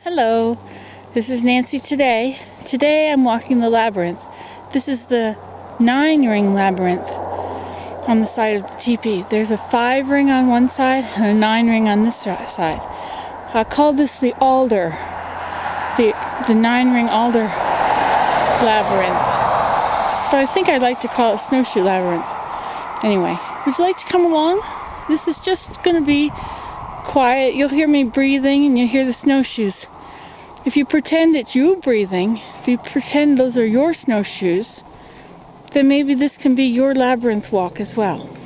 Hello, this is Nancy today. Today I'm walking the labyrinth. This is the 9-ring labyrinth on the side of the teepee. There's a 5-ring on one side and a 9-ring on this side. I call this the alder, the 9-ring alder labyrinth. But I think I'd like to call it snowshoe labyrinth. Anyway, would you like to come along? This is just going to be quiet. You'll hear me breathing and you'll hear the snowshoes. If you pretend it's you breathing, if you pretend those are your snowshoes, then maybe this can be your labyrinth walk as well.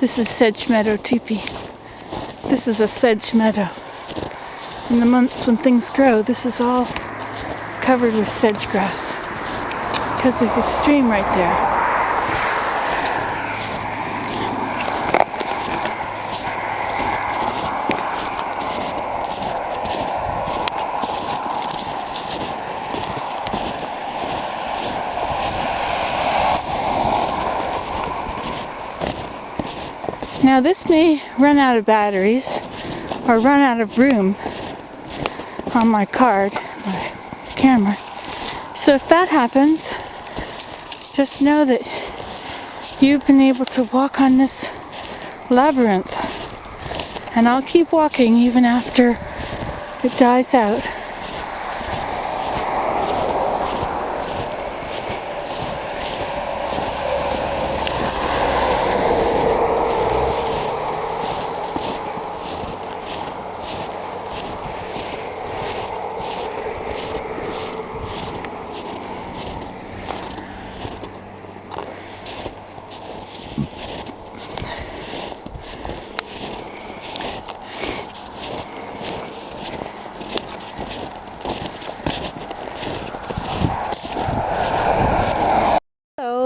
This is sedge meadow teepee. This is a sedge meadow. In the months when things grow, this is all covered with sedge grass because there's a stream right there. Now this may run out of batteries or run out of room on my card, my camera. So if that happens, just know that you've been able to walk on this labyrinth. And I'll keep walking even after it dies out.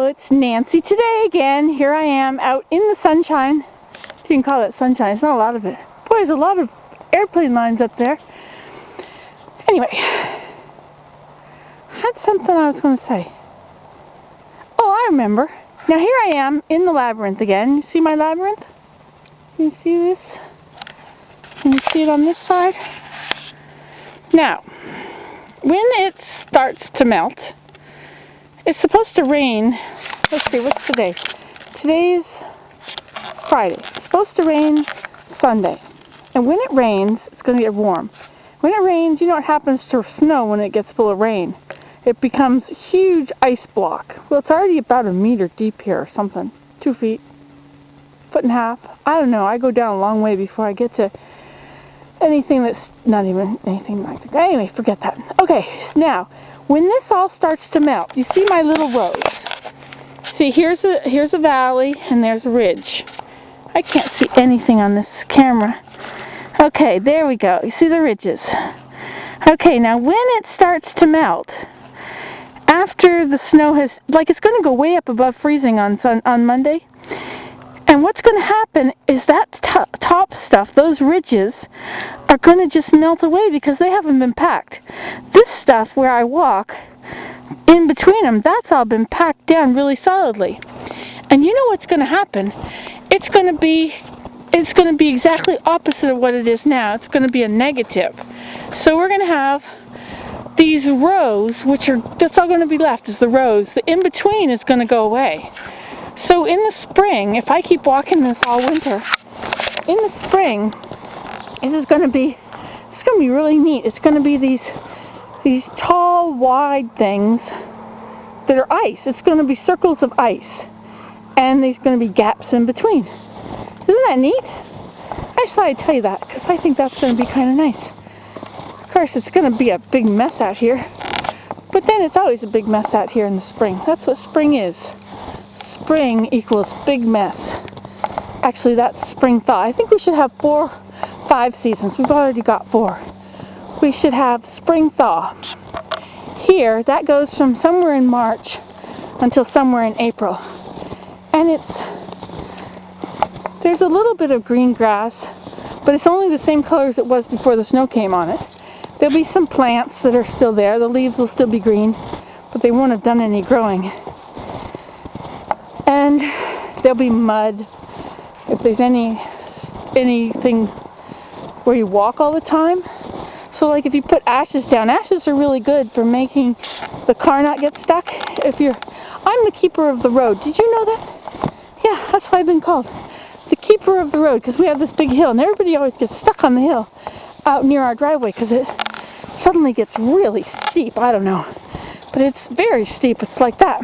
It's Nancy today again. Here I am out in the sunshine. If you can call it sunshine, it's not a lot of it. Boy, there's a lot of airplane lines up there. Anyway, I had something I was going to say. Oh, I remember. Now here I am in the labyrinth again. You see my labyrinth? Can you see this? Can you see it on this side? Now, when it starts to melt, it's supposed to rain. Let's see, what's today? Today's Friday. It's supposed to rain Sunday. And when it rains, it's going to get warm. When it rains, you know what happens to snow when it gets full of rain? It becomes a huge ice block. Well, it's already about a meter deep here or something. 2 feet. 1.5 feet. I don't know. I go down a long way before I get to anything that's not even anything like that. Anyway, forget that. Okay, now, when this all starts to melt, you see my little rows. See, here's a valley and there's a ridge. I can't see anything on this camera. Okay, there we go. You see the ridges. Okay, now when it starts to melt, after the snow has, like it's going to go way up above freezing on Monday. And what's going to happen is that top stuff, those ridges, are going to just melt away because they haven't been packed. This stuff where I walk, in between them, that's all been packed down really solidly. And you know what's going to happen? It's going to be exactly opposite of what it is now. It's going to be a negative. So we're going to have these rows, that's all going to be left is the rows. The in-between is going to go away. So in the spring, if I keep walking this all winter, in the spring, it's going to be really neat. It's going to be these tall, wide things that are ice. It's going to be circles of ice. And there's going to be gaps in between. Isn't that neat? I just thought I'd tell you that because I think that's going to be kind of nice. course, it's going to be a big mess out here. But then it's always a big mess out here in the spring. That's what spring is. Spring equals big mess. Actually, that's spring thaw. I think we should have 5 seasons. We've already got 4. We should have spring thaw. Here, that goes from somewhere in March until somewhere in April. And there's a little bit of green grass, but it's only the same color as it was before the snow came on it. There'll be some plants that are still there. The leaves will still be green, but they won't have done any growing. And there'll be mud. If there's anything where you walk all the time. So like if you put ashes down, ashes are really good for making the car not get stuck. I'm the keeper of the road. Did you know that? Yeah, that's why I've been called the keeper of the road, because we have this big hill and everybody always gets stuck on the hill out near our driveway because it suddenly gets really steep. I don't know, but it's very steep. It's like that.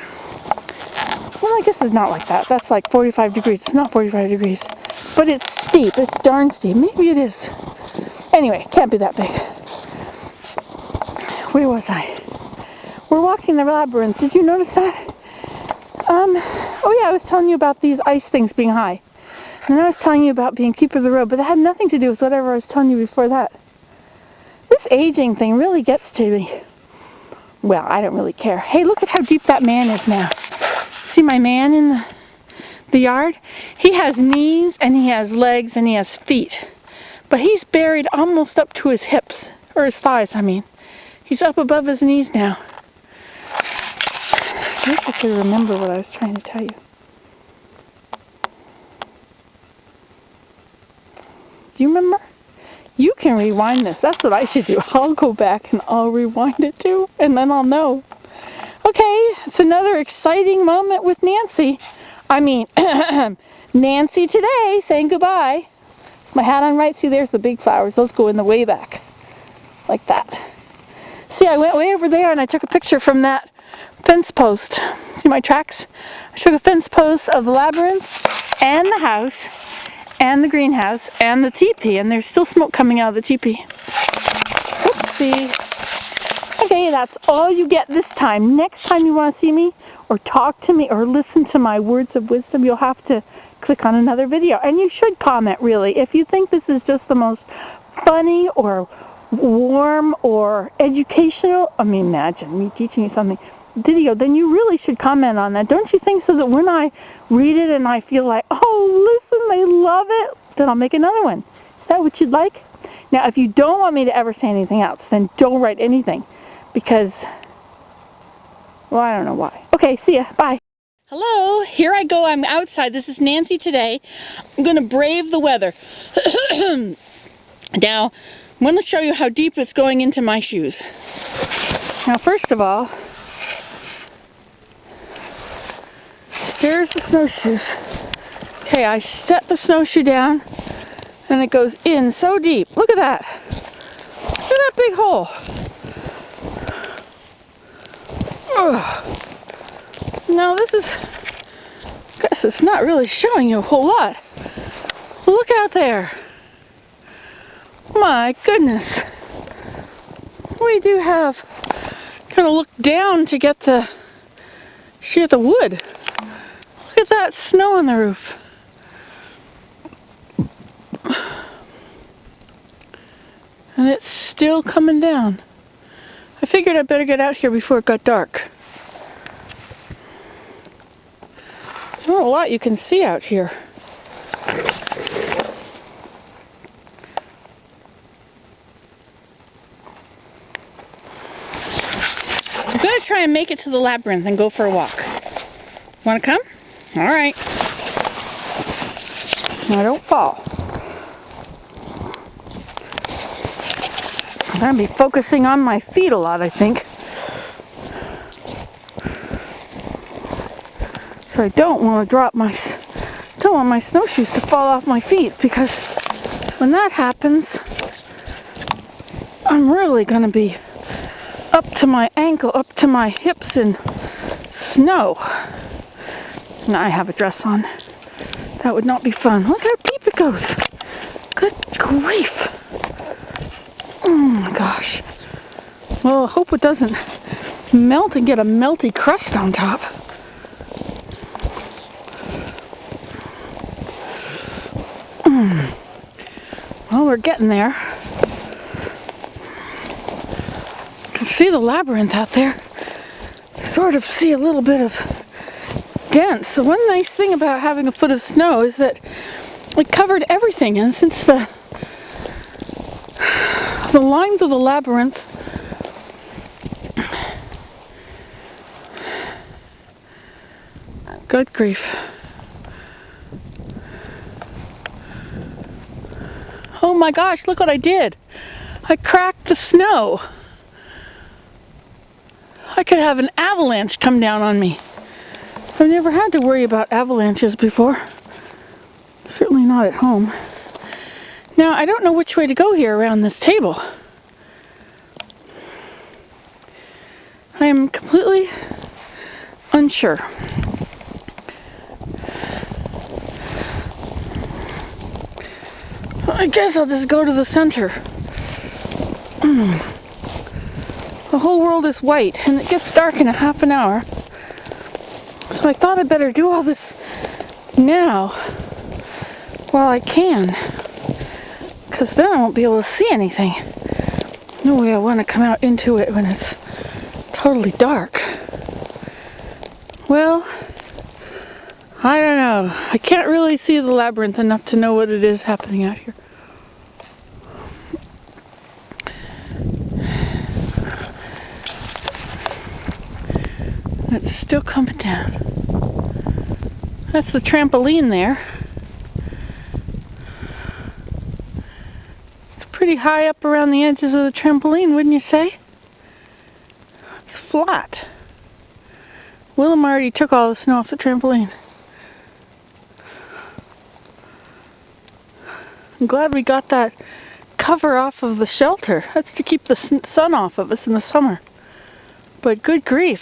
Well, I guess it's not like that. That's like 45 degrees. It's not 45 degrees, but it's steep. It's darn steep. Maybe it is. Anyway, it can't be that big. Where was I? We're walking the labyrinths. Did you notice that? Oh yeah, I was telling you about these ice things being high. And then I was telling you about being keeper of the road, but that had nothing to do with whatever I was telling you before that. This aging thing really gets to me. Well, I don't really care. Hey, look at how deep that man is now. See my man in the yard? He has knees, and he has legs, and he has feet. But he's buried almost up to his hips, or his thighs, I mean. He's up above his knees now. I wish I could remember what I was trying to tell you. Do you remember? You can rewind this. That's what I should do. I'll go back and I'll rewind it too, and then I'll know. Okay, it's another exciting moment with Nancy. I mean, Nancy today, saying goodbye. My hat on right. See, there's the big flowers. Those go in the way back. Like that. See, I went way over there and I took a picture from that fence post. See my tracks? I took a fence post of the labyrinth and the house and the greenhouse and the teepee, and there's still smoke coming out of the teepee. Oopsie. Okay, that's all you get this time. Next time you want to see me or talk to me or listen to my words of wisdom, you'll have to click on another video. And you should comment, really. If you think this is just the most funny or warm or educational, I mean, imagine me teaching you something, video, then you really should comment on that. Don't you think? So that when I read it and I feel like, oh, listen, they love it, then I'll make another one. Is that what you'd like? Now, if you don't want me to ever say anything else, then don't write anything. Because, well, I don't know why. Okay, see ya. Bye. Hello, here I go. I'm outside. This is Nancy today. I'm going to brave the weather. Now, I'm going to show you how deep it's going into my shoes. Now, first of all, here's the snowshoes. Okay, I set the snowshoe down, and it goes in so deep. Look at that. Look at that big hole. Ugh. Now this is, I guess it's not really showing you a whole lot. Look out there. My goodness. We do have, kind of look down to get the wood. Look at that snow on the roof. And it's still coming down. I figured I'd better get out here before it got dark. There's not a lot you can see out here. I'm going to try and make it to the labyrinth and go for a walk. Want to come? All right. Now don't fall. I'm going to be focusing on my feet a lot, I think. So I don't want to don't want my snowshoes to fall off my feet, because when that happens, I'm really going to be up to my ankle, up to my hips in snow. And I have a dress on. That would not be fun. Look how deep it goes. Good grief. Oh my gosh. Well, I hope it doesn't melt and get a melty crust on top. Well, we're getting there. You can see the labyrinth out there. Sort of see a little bit of dents. The one nice thing about having a foot of snow is that it covered everything, and since the lines of the labyrinth good grief. Oh my gosh, look what I did. I cracked the snow. I could have an avalanche come down on me. I've never had to worry about avalanches before. Certainly not at home. Now, I don't know which way to go here around this table. I am completely unsure. I guess I'll just go to the center. The whole world is white, and it gets dark in a half an hour. So I thought I'd better do all this now while I can, because then I won't be able to see anything. No way I want to come out into it when it's totally dark. Well, I don't know. I can't really see the labyrinth enough to know what it is happening out here. It's still coming down. That's the trampoline there. It's pretty high up around the edges of the trampoline, wouldn't you say? It's flat. Willem already took all the snow off the trampoline. I'm glad we got that cover off of the shelter. That's to keep the sun off of us in the summer. But good grief.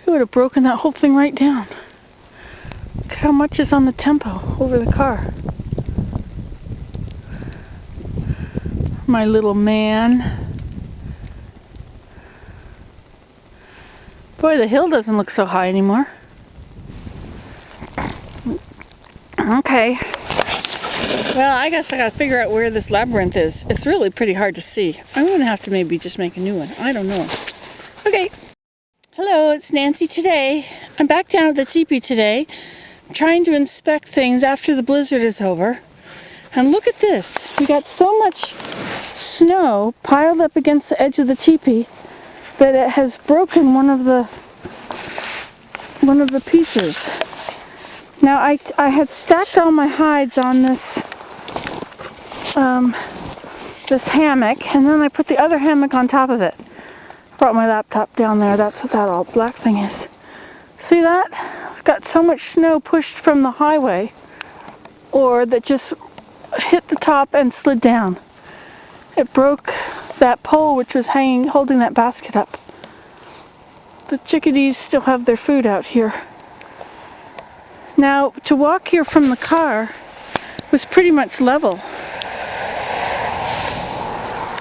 It would have broken that whole thing right down. Look at how much is on the tempo over the car. My little man. Boy, the hill doesn't look so high anymore. Okay. Well, I guess I gotta figure out where this labyrinth is. It's really pretty hard to see. I'm gonna have to maybe just make a new one. I don't know. Okay. Hello, it's Nancy today. I'm back down at the teepee today, trying to inspect things after the blizzard is over. And look at this. We got so much snow piled up against the edge of the teepee that it has broken one of the pieces. Now I had stacked all my hides on this this hammock, and then I put the other hammock on top of it. Brought my laptop down there. That's what that all black thing is. See that? I've got so much snow pushed from the highway, or that just hit the top and slid down. It broke that pole which was holding that basket up. The chickadees still have their food out here. Now, to walk here from the car was pretty much level.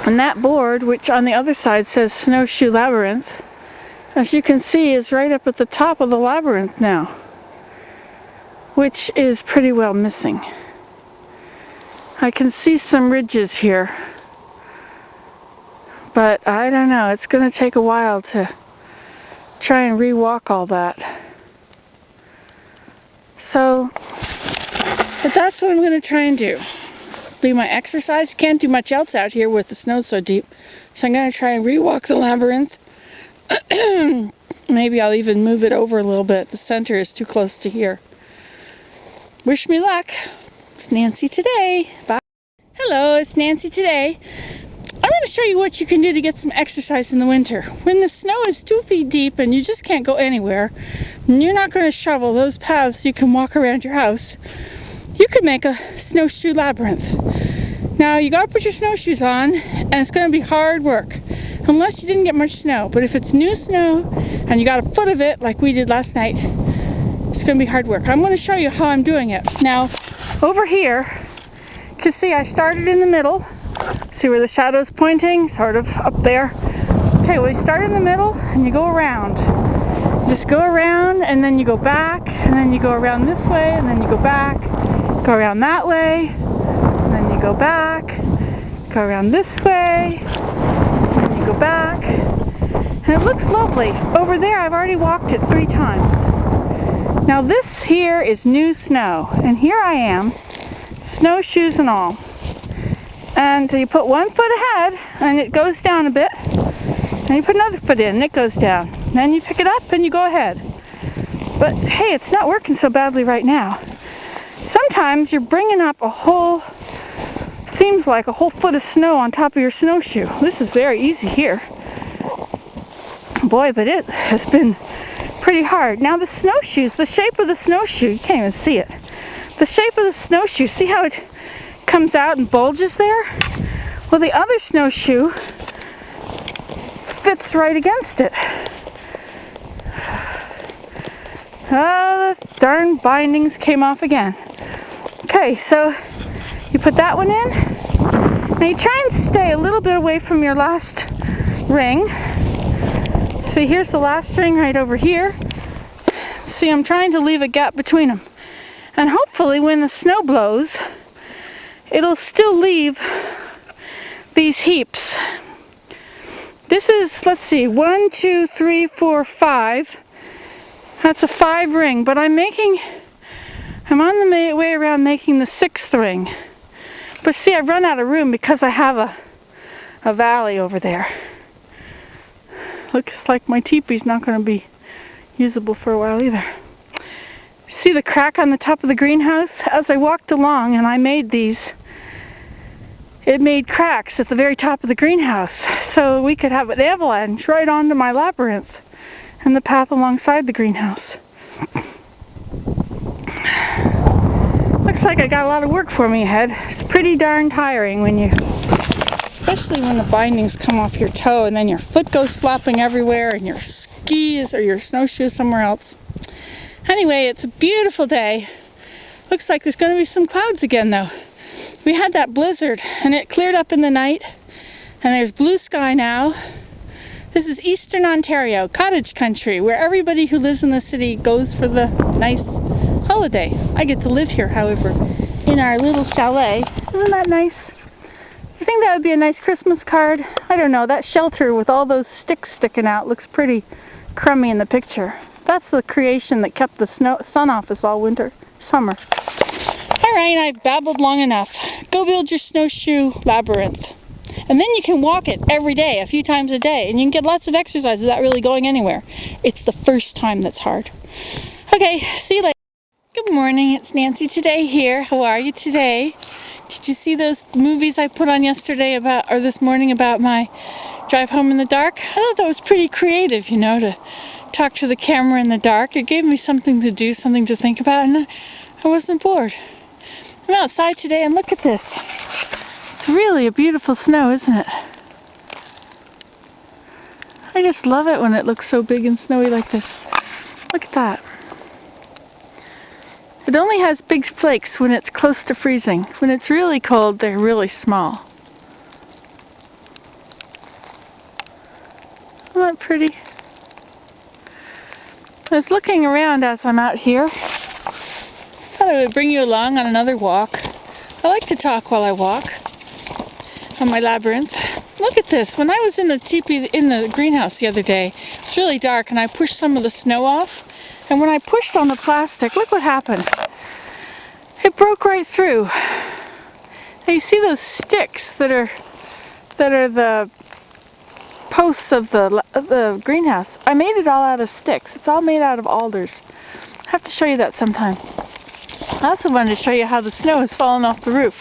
And that board, which on the other side says Snowshoe Labyrinth, as you can see, is right up at the top of the labyrinth now, which is pretty well missing. I can see some ridges here, but I don't know, it's going to take a while to try and re-walk all that. So, but that's what I'm going to try and do. Be my exercise. Can't do much else out here with the snow so deep, so I'm going to try and re-walk the labyrinth. Maybe I'll even move it over a little bit. The center is too close to here. Wish me luck. It's Nancy today. Bye. Hello, it's Nancy today. I'm going to show you what you can do to get some exercise in the winter. When the snow is 2 feet deep and you just can't go anywhere, and you're not going to shovel those paths so you can walk around your house, you could make a snowshoe labyrinth. Now, you got to put your snowshoes on, and it's going to be hard work, unless you didn't get much snow. But if it's new snow, and you got a foot of it, like we did last night, it's going to be hard work. I'm going to show you how I'm doing it. Now, over here, you can see I started in the middle. So See where the shadow's pointing? Sort of up there. Okay, well you start in the middle and you go around. Just go around and then you go back and then you go around this way and then you go back. Go around that way and then you go back. Go around this way and then you go back. And it looks lovely. Over there I've already walked it 3 times. Now this here is new snow. And here I am, snowshoes and all. And so you put 1 foot ahead and it goes down a bit. And you put another foot in and it goes down. Then you pick it up and you go ahead. But hey, it's not working so badly right now. Sometimes you're bringing up seems like a whole foot of snow on top of your snowshoe. This is very easy here. Boy, but it has been pretty hard. Now the snowshoes, the shape of the snowshoe, you can't even see it. The shape of the snowshoe, see how it comes out and bulges there? Well, the other snowshoe fits right against it. Oh, the darn bindings came off again. Okay, so you put that one in. Now you try and stay a little bit away from your last ring. See, here's the last ring right over here. See, I'm trying to leave a gap between them. And hopefully when the snow blows, it'll still leave these heaps. This is, let's see, 1, 2, 3, 4, 5. That's a 5 ring, but I'm on the way around making the 6th ring. But see, I've run out of room because I have a valley over there. Looks like my teepee's not going to be usable for a while either. See the crack on the top of the greenhouse? As I walked along and I made these, it made cracks at the very top of the greenhouse. So we could have an avalanche right onto my labyrinth and the path alongside the greenhouse. Looks like I got a lot of work for me ahead. It's pretty darn tiring especially when the bindings come off your toe and then your foot goes flopping everywhere and your skis or your snowshoes somewhere else. Anyway, it's a beautiful day. Looks like there's going to be some clouds again though. We had that blizzard and it cleared up in the night and there's blue sky now. This is Eastern Ontario, cottage country, where everybody who lives in the city goes for the nice holiday. I get to live here, however, in our little chalet. Isn't that nice? I think that would be a nice Christmas card. I don't know, that shelter with all those sticks sticking out looks pretty crummy in the picture. That's the creation that kept the sun off us all summer. Alright, I've babbled long enough. Go build your snowshoe labyrinth. And then you can walk it every day, a few times a day, and you can get lots of exercise without really going anywhere. It's the first time that's hard. Okay, see you later. Good morning, it's Nancy today here. How are you today? Did you see those movies I put on yesterday or this morning about my drive home in the dark? I thought that was pretty creative, you know, to talk to the camera in the dark. It gave me something to do, something to think about, and I wasn't bored. I'm outside today and look at this. It's really a beautiful snow, isn't it? I just love it when it looks so big and snowy like this. Look at that. It only has big flakes when it's close to freezing. When it's really cold, they're really small. Isn't that pretty? I was looking around as I'm out here. Thought I would bring you along on another walk. I like to talk while I walk on my labyrinth. Look at this. When I was in the teepee in the greenhouse the other day, it was really dark and I pushed some of the snow off. And when I pushed on the plastic, look what happened. It broke right through. Now you see those sticks that are the posts of the greenhouse. I made it all out of sticks. It's all made out of alders. I have to show you that sometime. I also wanted to show you how the snow has fallen off the roof.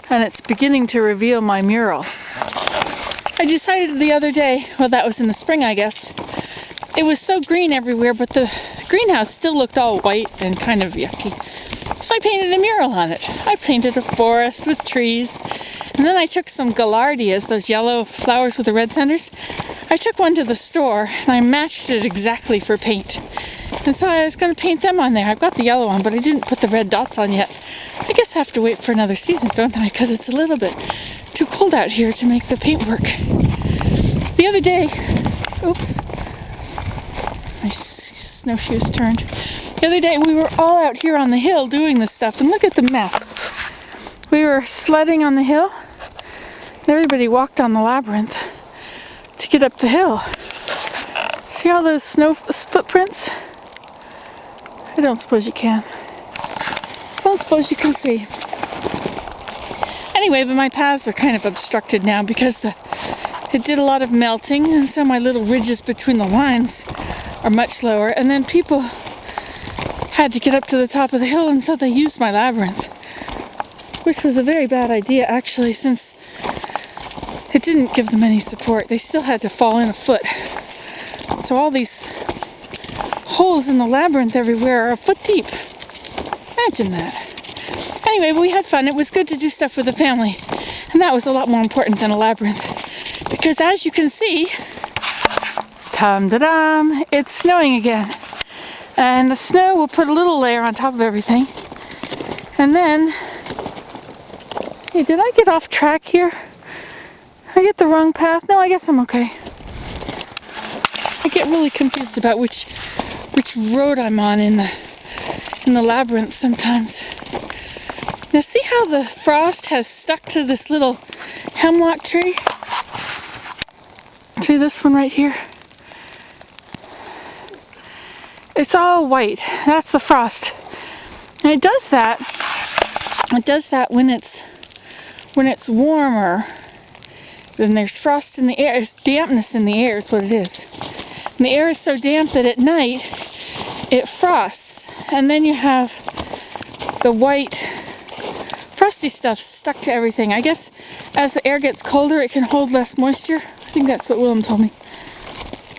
And it's beginning to reveal my mural. I decided the other day, well that was in the spring I guess, it was so green everywhere but the greenhouse still looked all white and kind of yucky. So I painted a mural on it. I painted a forest with trees. And then I took some gaillardias, those yellow flowers with the red centers. I took one to the store and I matched it exactly for paint. And so I was going to paint them on there. I've got the yellow one, but I didn't put the red dots on yet. I guess I have to wait for another season, don't I? Because it's a little bit too cold. cold out here to make the paint work. The other day, oops, my snowshoes turned. The other day we were all out here on the hill doing this stuff, and look at the mess. We were sledding on the hill, and everybody walked on the labyrinth to get up the hill. See all those snow footprints? I don't suppose you can. Don't suppose you can see. Anyway, but my paths are kind of obstructed now because it did a lot of melting, and so my little ridges between the lines are much lower. And then people had to get up to the top of the hill, and so they used my labyrinth, which was a very bad idea actually, since it didn't give them any support. They still had to fall in a foot. So all these holes in the labyrinth everywhere are a foot deep. Imagine that. Anyway, but we had fun. It was good to do stuff with the family, and that was a lot more important than a labyrinth, because as you can see, tam-da-dam, it's snowing again, and the snow will put a little layer on top of everything. And then, hey, did I get off track here? I get the wrong path? No, I guess I'm okay. I get really confused about which road I'm on in the labyrinth sometimes. Now see how the frost has stuck to this little hemlock tree? See this one right here? It's all white. That's the frost. And it does that. It does that when it's warmer. Then there's frost in the air. It's dampness in the air is what it is. And the air is so damp that at night it frosts. And then you have the white frosty stuff stuck to everything. I guess as the air gets colder, it can hold less moisture. I think that's what Willem told me.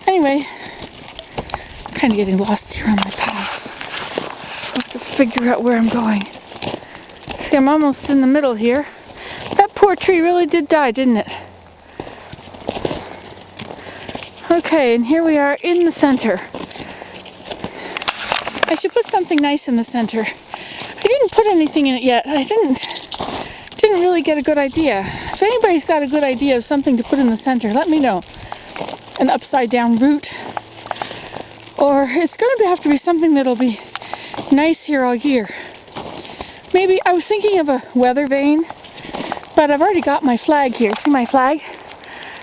Anyway, I'm kind of getting lost here on my path. I have to figure out where I'm going. See, I'm almost in the middle here. That poor tree really did die, didn't it? Okay, and here we are in the center. I should put something nice in the center. I didn't put anything in it yet. I didn't really get a good idea. If anybody's got a good idea of something to put in the center, let me know. An upside down root. Or it's going to have to be something that'll be nice here all year. Maybe I was thinking of a weather vane, but I've already got my flag here. See my flag?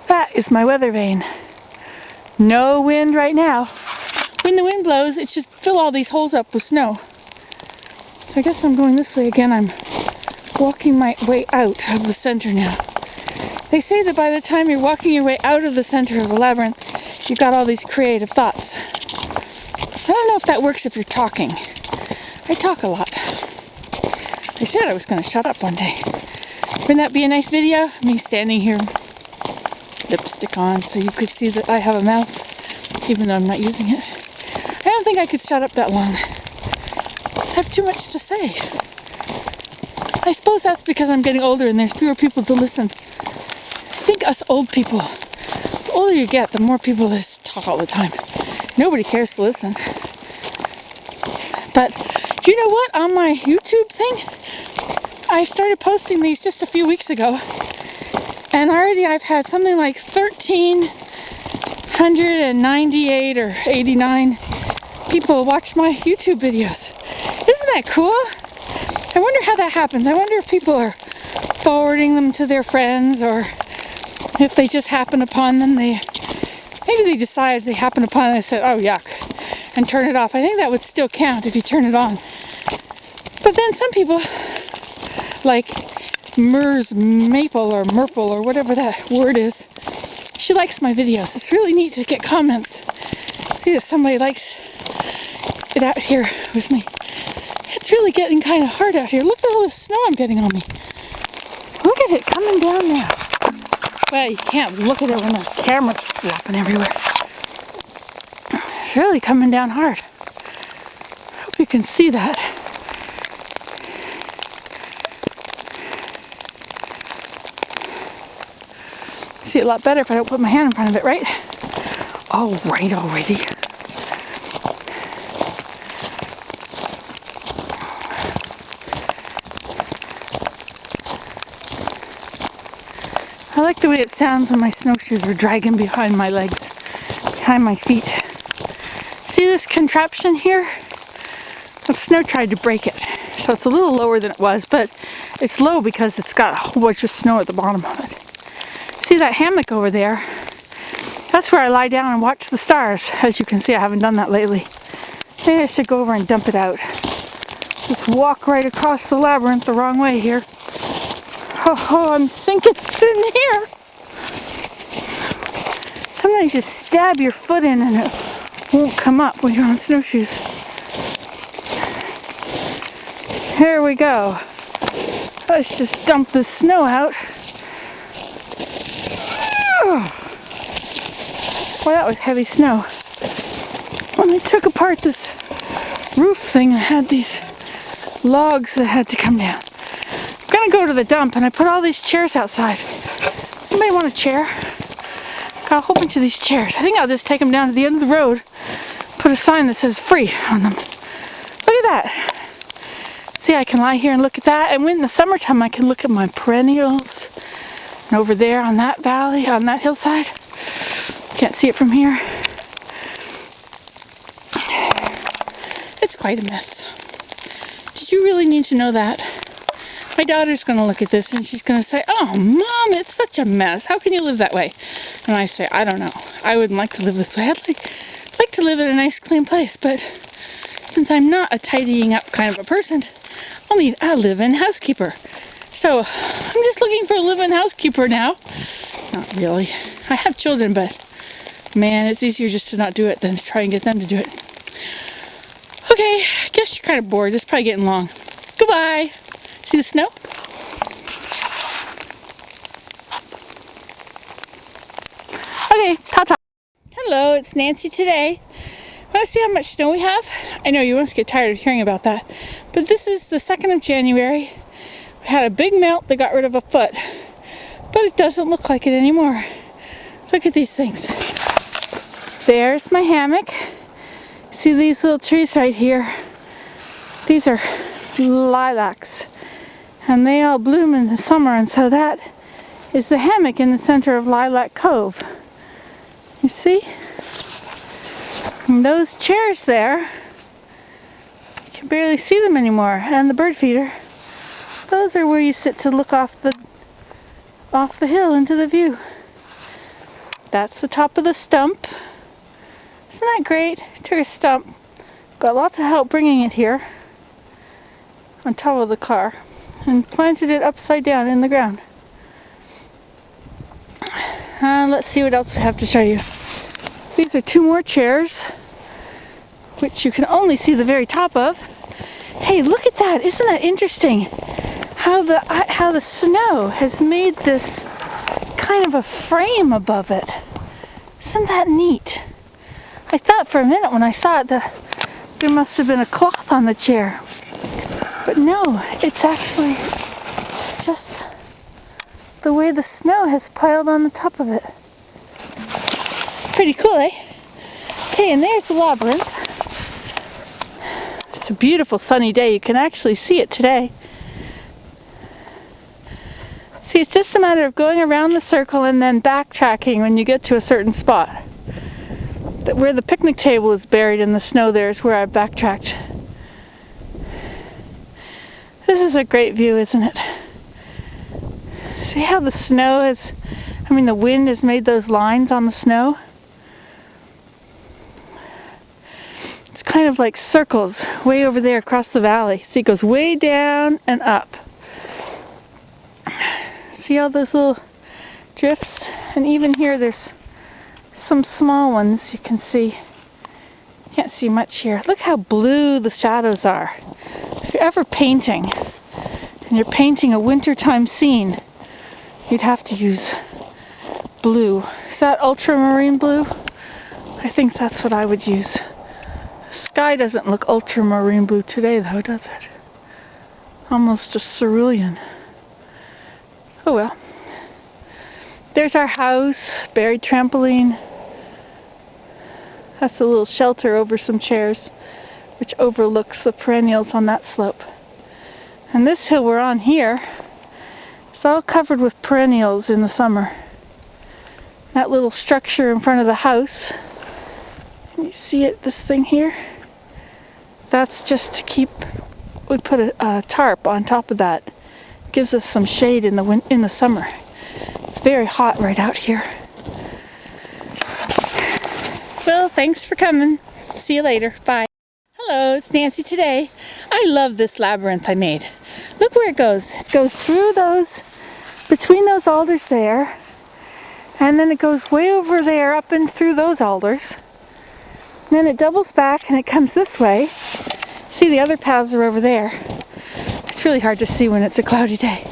That is my weather vane. No wind right now. When the wind blows, it should fill all these holes up with snow. So I guess I'm going this way again. I'm walking my way out of the center now. They say that by the time you're walking your way out of the center of the labyrinth, you've got all these creative thoughts. I don't know if that works if you're talking. I talk a lot. I said I was going to shut up one day. Wouldn't that be a nice video? Me standing here, lipstick on, so you could see that I have a mouth, even though I'm not using it. I don't think I could shut up that long. I have too much to say. I suppose that's because I'm getting older and there's fewer people to listen. I think us old people, the older you get, the more people that talk all the time. Nobody cares to listen. But do you know what? On my YouTube thing, I started posting these just a few weeks ago, and already I've had something like 1,398 or 89 people watch my YouTube videos. Isn't that cool? I wonder how that happens. I wonder if people are forwarding them to their friends, or if they just happen upon them. Maybe they decide they happen upon it and said, oh yuck, and turn it off. I think that would still count if you turn it on. But then some people, like Mers Maple or Merple or whatever that word is, she likes my videos. It's really neat to get comments. See if somebody likes it out here with me. It's really getting kind of hard out here. Look at all the snow I'm getting on me. Look at it coming down there. Well, you can't look at it when the camera's flopping everywhere. It's really coming down hard. I hope you can see that. See it a lot better if I don't put my hand in front of it, right? Oh, right already. sounds when my snowshoes were dragging behind my legs, behind my feet. See this contraption here? The snow tried to break it. So it's a little lower than it was, but it's low because it's got a whole bunch of snow at the bottom of it. See that hammock over there? That's where I lie down and watch the stars. As you can see, I haven't done that lately. Maybe I should go over and dump it out. Just walk right across the labyrinth the wrong way here. Oh, I'm sinking in here. Sometimes you stab your foot in and it won't come up when you're on snowshoes. Here we go. Let's just dump the snow out. Well, that was heavy snow. When I took apart this roof thing, I had these logs that had to come down. I'm gonna go to the dump, and I put all these chairs outside. Anybody want a chair? Got a whole bunch of these chairs. I think I'll just take them down to the end of the road, put a sign that says free on them. Look at that. See, I can lie here and look at that, and when in the summertime I can look at my perennials. And over there on that valley, on that hillside, can't see it from here. It's quite a mess. Did you really need to know that? My daughter's going to look at this and she's going to say, "Oh, Mom, it's such a mess. How can you live that way?" And I say, "I don't know. I wouldn't like to live this way. I'd like to live in a nice, clean place, but since I'm not a tidying up kind of a person, I'll need a live-in housekeeper. So I'm just looking for a live-in housekeeper now." Not really. I have children, but man, it's easier just to not do it than to try and get them to do it. Okay, I guess you're kind of bored. This is probably getting long. Goodbye. See the snow? Okay, ta-ta. Hello, it's Nancy today. Want to see how much snow we have? I know you must get tired of hearing about that. But this is the 2nd of January. We had a big melt that got rid of a foot. But it doesn't look like it anymore. Look at these things. There's my hammock. See these little trees right here? These are lilacs. And they all bloom in the summer, and so that is the hammock in the center of Lilac Cove. You see? And those chairs there, you can barely see them anymore. And the bird feeder, those are where you sit to look off the hill into the view. That's the top of the stump. Isn't that great? Took a stump, got lots of help bringing it here on top of the car, and planted it upside down in the ground. Let's see what else I have to show you. These are 2 more chairs, which you can only see the very top of. Hey, look at that! Isn't that interesting? How the snow has made this kind of a frame above it. Isn't that neat? I thought for a minute when I saw it that there must have been a cloth on the chair. But no, it's actually just the way the snow has piled on the top of it. It's pretty cool, eh? Okay, and there's the labyrinth. It's a beautiful sunny day. You can actually see it today. See, it's just a matter of going around the circle and then backtracking when you get to a certain spot. Where the picnic table is buried in the snow, there is where I backtracked. This is a great view, isn't it? See how the snow has, the wind has made those lines on the snow? It's kind of like circles way over there across the valley. See, it goes way down and up. See all those little drifts? And even here there's some small ones you can see. Can't see much here. Look how blue the shadows are. If you're ever painting, and you're painting a wintertime scene, you'd have to use blue. Is that ultramarine blue? I think that's what I would use. The sky doesn't look ultramarine blue today though, does it? Almost a cerulean. Oh well. There's our house, buried trampoline. That's a little shelter over some chairs, which overlooks the perennials on that slope. And this hill we're on here is all covered with perennials in the summer. that little structure in front of the house. Can you see it, this thing here? That's just to keep, we put a tarp on top of that. It gives us some shade in the summer. It's very hot right out here. Well, thanks for coming. See you later. Bye. Hello, it's Nancy today. I love this labyrinth I made. Look where it goes. It goes through those, between those alders there, and then it goes way over there up and through those alders. And then it doubles back and it comes this way. See, the other paths are over there. It's really hard to see when it's a cloudy day.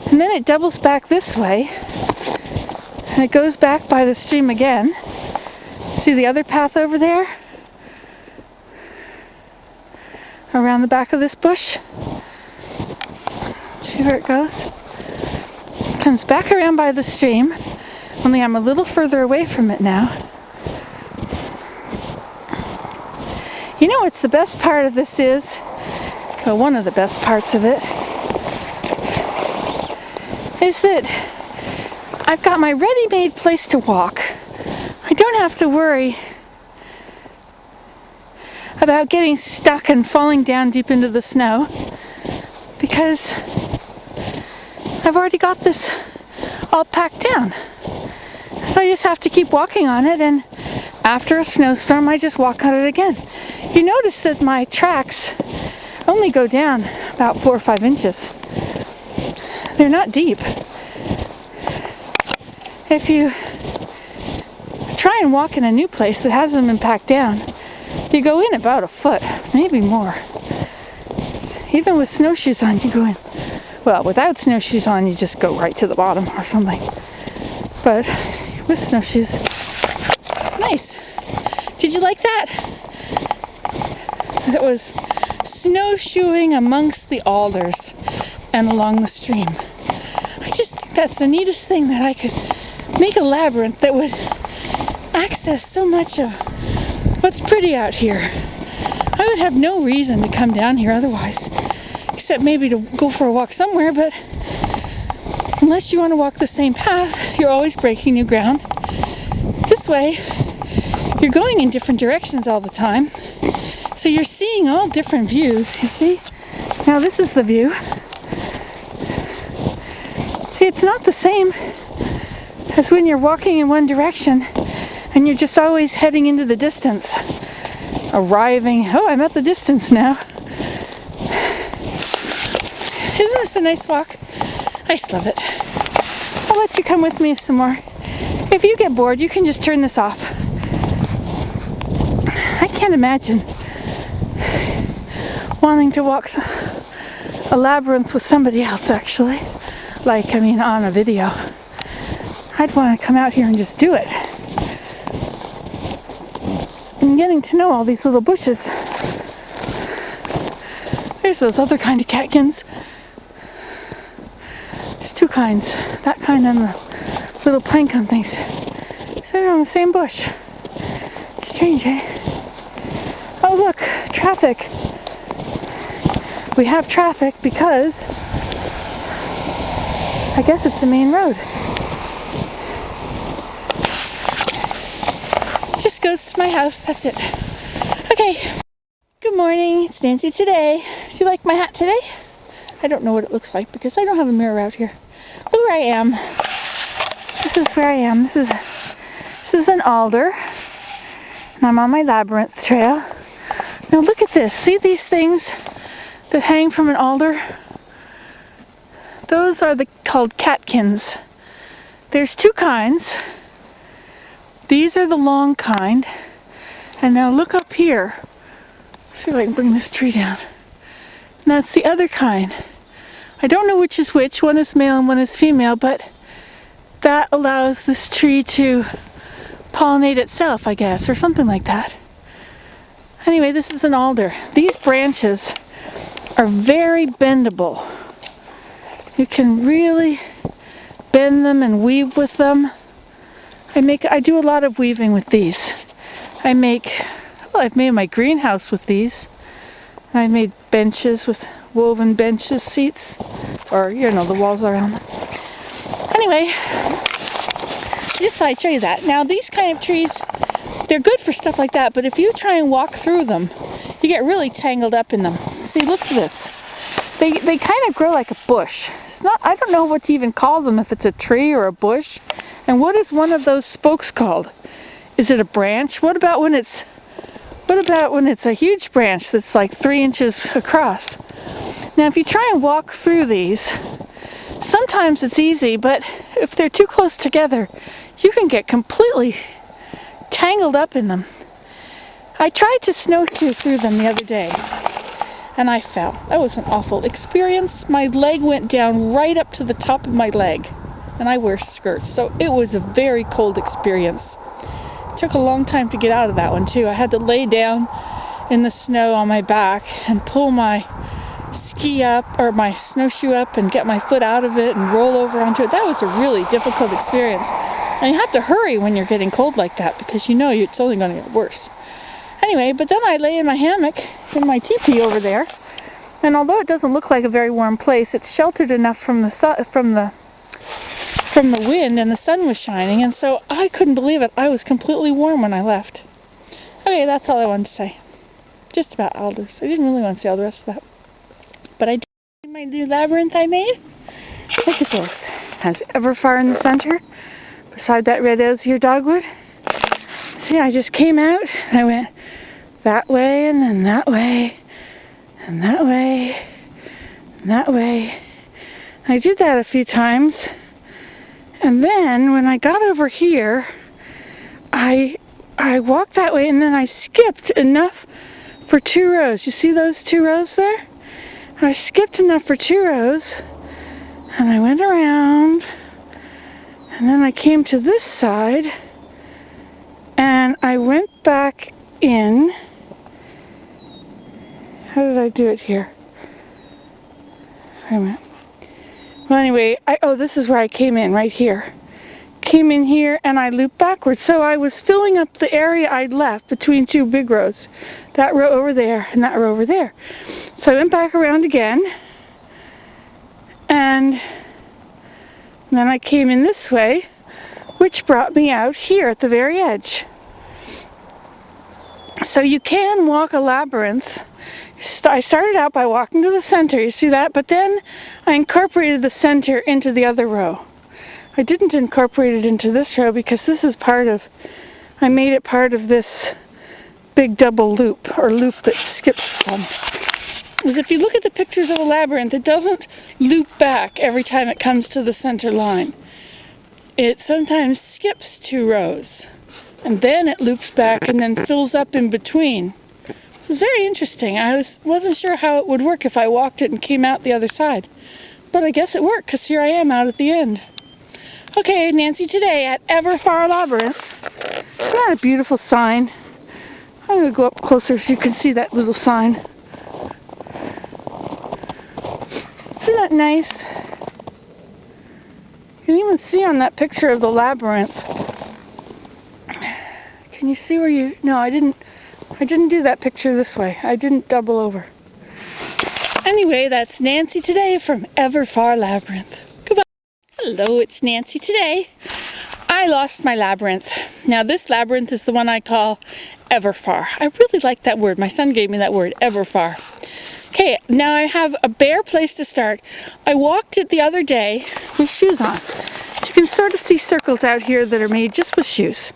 And then it doubles back this way and it goes back by the stream again. See the other path over there? Around the back of this bush. See where it goes? It comes back around by the stream, only I'm a little further away from it now. You know what's the best part of this is? Well, one of the best parts of it is that I've got my ready-made place to walk. I don't have to worry about getting stuck and falling down deep into the snow because I've already got this all packed down. So I just have to keep walking on it, and after a snowstorm I just walk on it again. You notice that my tracks only go down about 4 or 5 inches. They're not deep. If you try and walk in a new place that hasn't been packed down, you go in about a foot, maybe more. Even with snowshoes on, you go in. Well, without snowshoes on, you just go right to the bottom or something. But with snowshoes, nice. Did you like that? It was snowshoeing amongst the alders and along the stream. I just think that's the neatest thing, that I could make a labyrinth that would access so much of what's pretty out here. I would have no reason to come down here otherwise, except maybe to go for a walk somewhere, but unless you want to walk the same path, you're always breaking new ground. This way, you're going in different directions all the time. So you're seeing all different views, you see? Now this is the view. See, it's not the same as when you're walking in one direction and you're just always heading into the distance. Arriving, oh, I'm at the distance now. Isn't this a nice walk? I just love it. I'll let you come with me some more. If you get bored, you can just turn this off. I can't imagine wanting to walk a labyrinth with somebody else, actually. On a video. I'd want to come out here and just do it. And getting to know all these little bushes. There's those other kind of catkins. There's two kinds. That kind and the little planktone things. They're on the same bush. Strange, eh? Oh look, traffic. We have traffic because I guess it's the main road. Just goes to my house, that's it. Okay. Good morning, it's Nancy today. Do you like my hat today? I don't know what it looks like because I don't have a mirror out here. Look where I am. This is where I am. This is an alder. And I'm on my labyrinth trail. Now look at this. See these things that hang from an alder? Those are called catkins. There's two kinds. These are the long kind. And now look up here. Let's see if I can bring this tree down. And that's the other kind. I don't know which is which. One is male and one is female, but that allows this tree to pollinate itself, I guess, or something like that. Anyway, this is an alder. These branches are very bendable. You can really bend them and weave with them. I do a lot of weaving with these. I've made my greenhouse with these. I made benches with woven benches, seats, or the walls around them. Anyway, Just thought I'd show you that. Now these kind of trees, they're good for stuff like that, but if you try and walk through them, you get really tangled up in them. See, look at this. They kind of grow like a bush. It's not, I don't know what to even call them, if it's a tree or a bush. And what is one of those spokes called? Is it a branch? What about when it's a huge branch that's like 3 inches across? Now if you try and walk through these, sometimes it's easy, but if they're too close together, you can get completely tangled up in them. I tried to snowshoe through them the other day, and I fell. That was an awful experience. My leg went down right up to the top of my leg, and I wear skirts, so it was a very cold experience. It took a long time to get out of that one too. I had to lay down in the snow on my back and pull my ski up, or my snowshoe up, and get my foot out of it and roll over onto it. That was a really difficult experience. And you have to hurry when you're getting cold like that, because you know it's only going to get worse. Anyway, but then I lay in my hammock in my teepee over there, and although it doesn't look like a very warm place, it's sheltered enough from the wind, and the sun was shining, and so I couldn't believe it. I was completely warm when I left. Okay, that's all I wanted to say. Just about alders. I didn't really want to say all the rest of that. But I did my new labyrinth I made. Look at this. It has Everfar in the center, beside that red osier dogwood. See, I just came out, and I went that way, and then that way, and that way, and that way. I did that a few times, and then when I got over here, I walked that way, and then I skipped enough for 2 rows. You see those 2 rows there? I skipped enough for 2 rows, and I went around, and then I came to this side, and I went back in. How did I do it here? Wait a minute. Well, anyway, this is where I came in, right here. Came in here, and I looped backwards. So I was filling up the area I'd left between 2 big rows. That row over there, and that row over there. So I went back around again, and then I came in this way, which brought me out here at the very edge. So you can walk a labyrinth. I started out by walking to the center, you see that? But then I incorporated the center into the other row. I didn't incorporate it into this row because this is I made it part of this big double loop, or loop that skips them. Because if you look at the pictures of a labyrinth, it doesn't loop back every time it comes to the center line. It sometimes skips 2 rows, and then it loops back and then fills up in between. It was very interesting. I wasn't sure how it would work if I walked it and came out the other side. But I guess it worked, because here I am out at the end. Okay, Nancy today at Everfar Labyrinth. Isn't that a beautiful sign? I'm going to go up closer so you can see that little sign. Isn't that nice? You can even see on that picture of the labyrinth. Can you see where you... No, I didn't do that picture this way. I didn't double over. Anyway, that's Nancy today from Everfar Labyrinth. Goodbye. Hello, it's Nancy today. I lost my labyrinth. Now this labyrinth is the one I call Everfar. I really like that word. My son gave me that word, Everfar. Okay, now I have a bare place to start. I walked it the other day with shoes on. You can sort of see circles out here that are made just with shoes.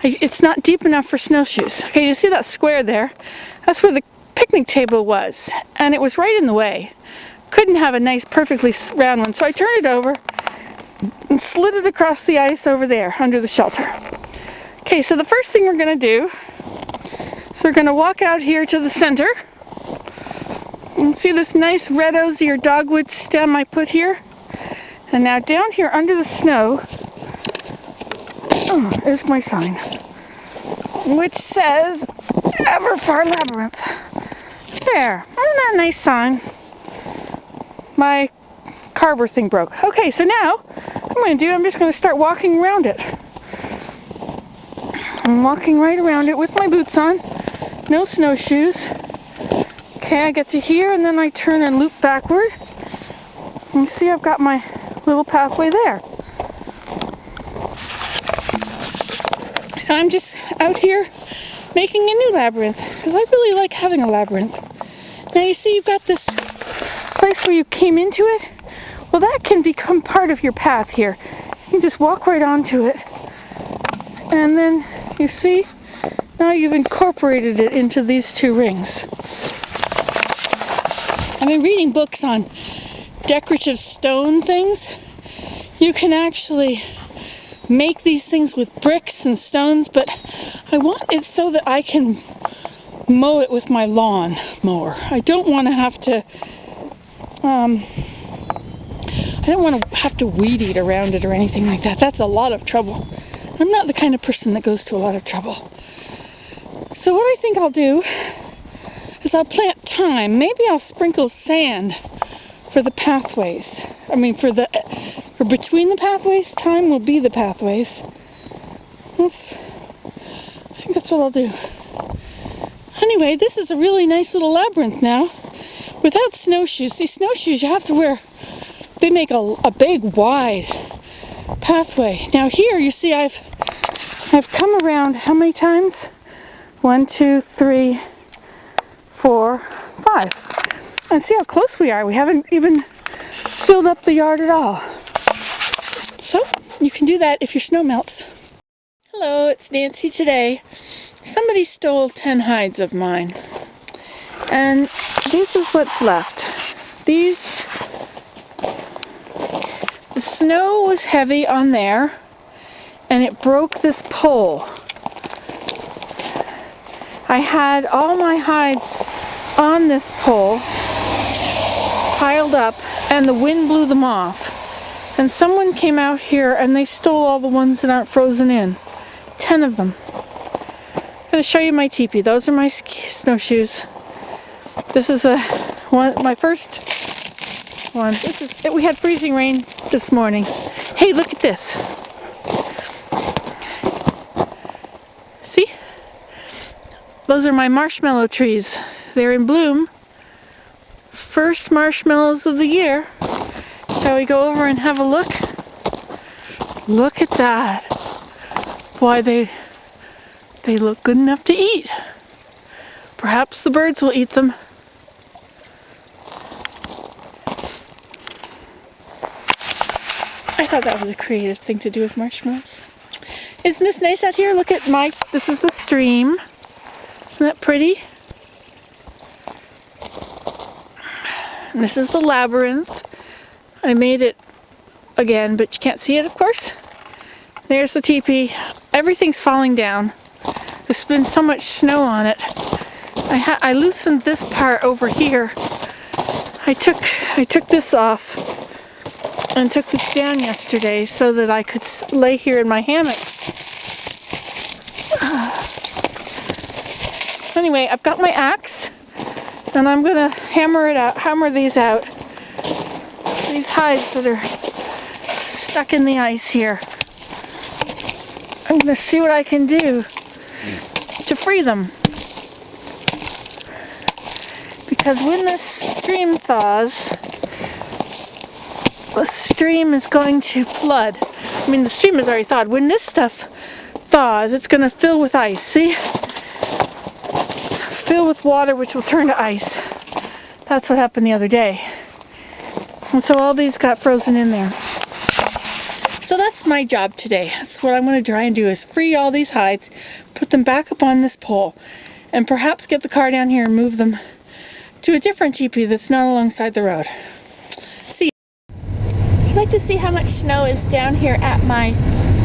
It's not deep enough for snowshoes. Okay, you see that square there? That's where the picnic table was, and it was right in the way. Couldn't have a nice, perfectly round one, so I turned it over and slid it across the ice over there, under the shelter. Okay, so the first thing we're going to do, so we're going to walk out here to the center. And see this nice red osier dogwood stem I put here? And now down here under the snow, is my sign, which says Everfar Labyrinth. There, isn't that a nice sign? My carver thing broke. Okay, so now I'm just going to start walking around it. I'm walking right around it with my boots on, no snowshoes. Okay, I get to here, and then I turn and loop backward. And you see I've got my little pathway there. Now I'm just out here making a new labyrinth, because I really like having a labyrinth. Now you see you've got this place where you came into it. Well, that can become part of your path here. You can just walk right onto it. And then, you see, now you've incorporated it into these two rings. I've been reading books on decorative stone things. You can actually make these things with bricks and stones, but I want it so that I can mow it with my lawn mower. I don't want to have to weed eat around it or anything like that. That's a lot of trouble. I'm not the kind of person that goes to a lot of trouble. So what I think I'll do is I'll plant thyme. Maybe I'll sprinkle sand for the pathways. I mean, for between the pathways. Thyme will be the pathways. I think that's what I'll do. Anyway, this is a really nice little labyrinth now, without snowshoes. See, snowshoes you have to wear. They make a big, wide pathway. Now here, you see, I've come around how many times? 1, 2, 3, 4, 5. And see how close we are. We haven't even filled up the yard at all. So, you can do that if your snow melts. Hello, it's Nancy today. Somebody stole 10 hides of mine. And this is what's left. The snow was heavy on there, and it broke this pole. I had all my hides on this pole, piled up, and the wind blew them off. And someone came out here and they stole all the ones that aren't frozen in. 10 of them. I'm going to show you my teepee. Those are my snowshoes. This is my first one. We had freezing rain this morning. Hey, look at this. See? Those are my marshmallow trees. They're in bloom. First marshmallows of the year. Shall we go over and have a look? Look at that. Why, they look good enough to eat. Perhaps the birds will eat them. I thought that was a creative thing to do with marshmallows. Isn't this nice out here? Look at this is the stream. Isn't that pretty? And this is the labyrinth. I made it again, but you can't see it, of course. There's the teepee. Everything's falling down. There's been so much snow on it. I loosened this part over here. I took this off and took this down yesterday so that I could lay here in my hammock. Anyway, I've got my axe, and I'm gonna hammer these out. These hides that are stuck in the ice here. I'm gonna see what I can do to free them. Because when this stream thaws, the stream is going to flood. I mean, the stream is already thawed. When this stuff thaws, it's going to fill with ice. See? Fill with water, which will turn to ice. That's what happened the other day. And so all these got frozen in there. So that's my job today. That's what I'm going to try and do, is free all these hides, put them back up on this pole, and perhaps get the car down here and move them to a different teepee that's not alongside the road. See you. Would you like to see how much snow is down here at my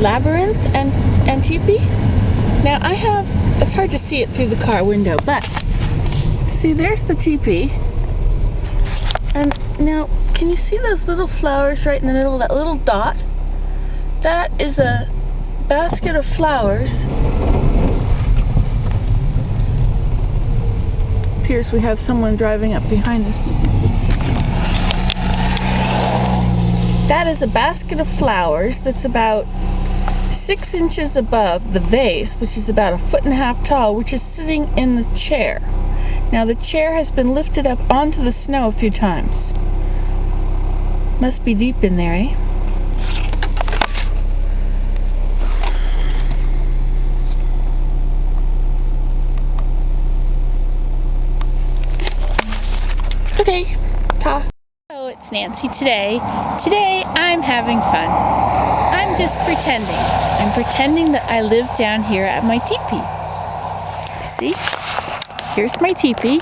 labyrinth and teepee? Now it's hard to see it through the car window, but see, there's the teepee. And now, can you see those little flowers right in the middle, that little dot? That is a basket of flowers. Appears we have someone driving up behind us. That is a basket of flowers that's about 6 inches above the vase, which is about 1.5 feet tall, which is sitting in the chair. Now the chair has been lifted up onto the snow a few times. Must be deep in there, eh? Okay, ta. Hello, it's Nancy today. Today I'm having fun. I'm just pretending. I'm pretending that I live down here at my teepee. See? Here's my teepee.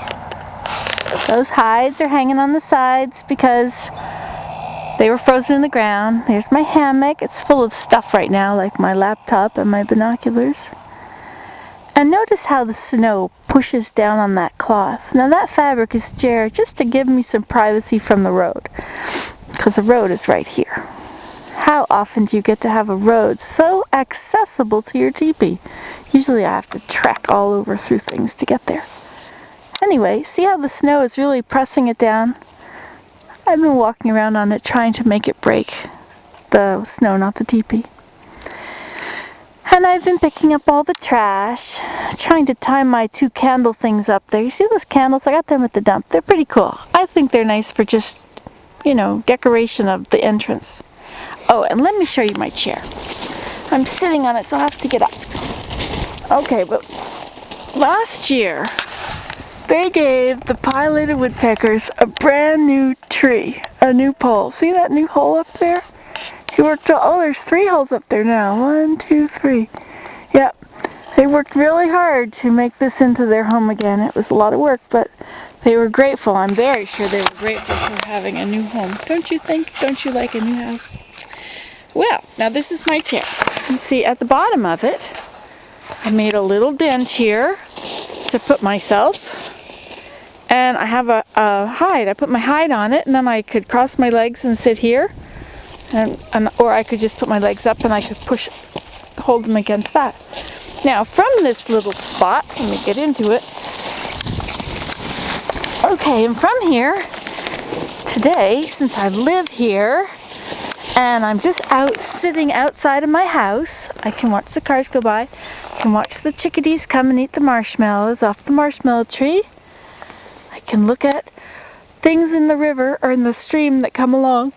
Those hides are hanging on the sides because they were frozen in the ground. There's my hammock. It's full of stuff right now, like my laptop and my binoculars. And notice how the snow pushes down on that cloth. Now that fabric is there just to give me some privacy from the road, because the road is right here. How often do you get to have a road so accessible to your teepee? Usually I have to trek all over through things to get there. Anyway, see how the snow is really pressing it down? I've been walking around on it trying to make it break. The snow, not the teepee. And I've been picking up all the trash, trying to tie my 2 candle things up there. You see those candles? I got them at the dump. They're pretty cool. I think they're nice for just, decoration of the entrance. Oh, and let me show you my chair. I'm sitting on it, so I'll have to get up. Okay, but last year, they gave the pileated woodpeckers a brand new tree, a new pole. See that new hole up there? He worked, there's 3 holes up there now. 1, 2, 3. Yep. They worked really hard to make this into their home again. It was a lot of work, but they were grateful. I'm very sure they were grateful for having a new home. Don't you think? Don't you like a new house? Well, now this is my chair. You see at the bottom of it, I made a little dent here to put myself. And I have a hide. I put my hide on it, and then I could cross my legs and sit here. Or I could just put my legs up and I could hold them against that. Now, from this little spot, let me get into it. Okay, and from here, today, since I live here, and I'm just sitting outside of my house, I can watch the cars go by, I can watch the chickadees come and eat the marshmallows off the marshmallow tree. I can look at things in the river or in the stream that come along.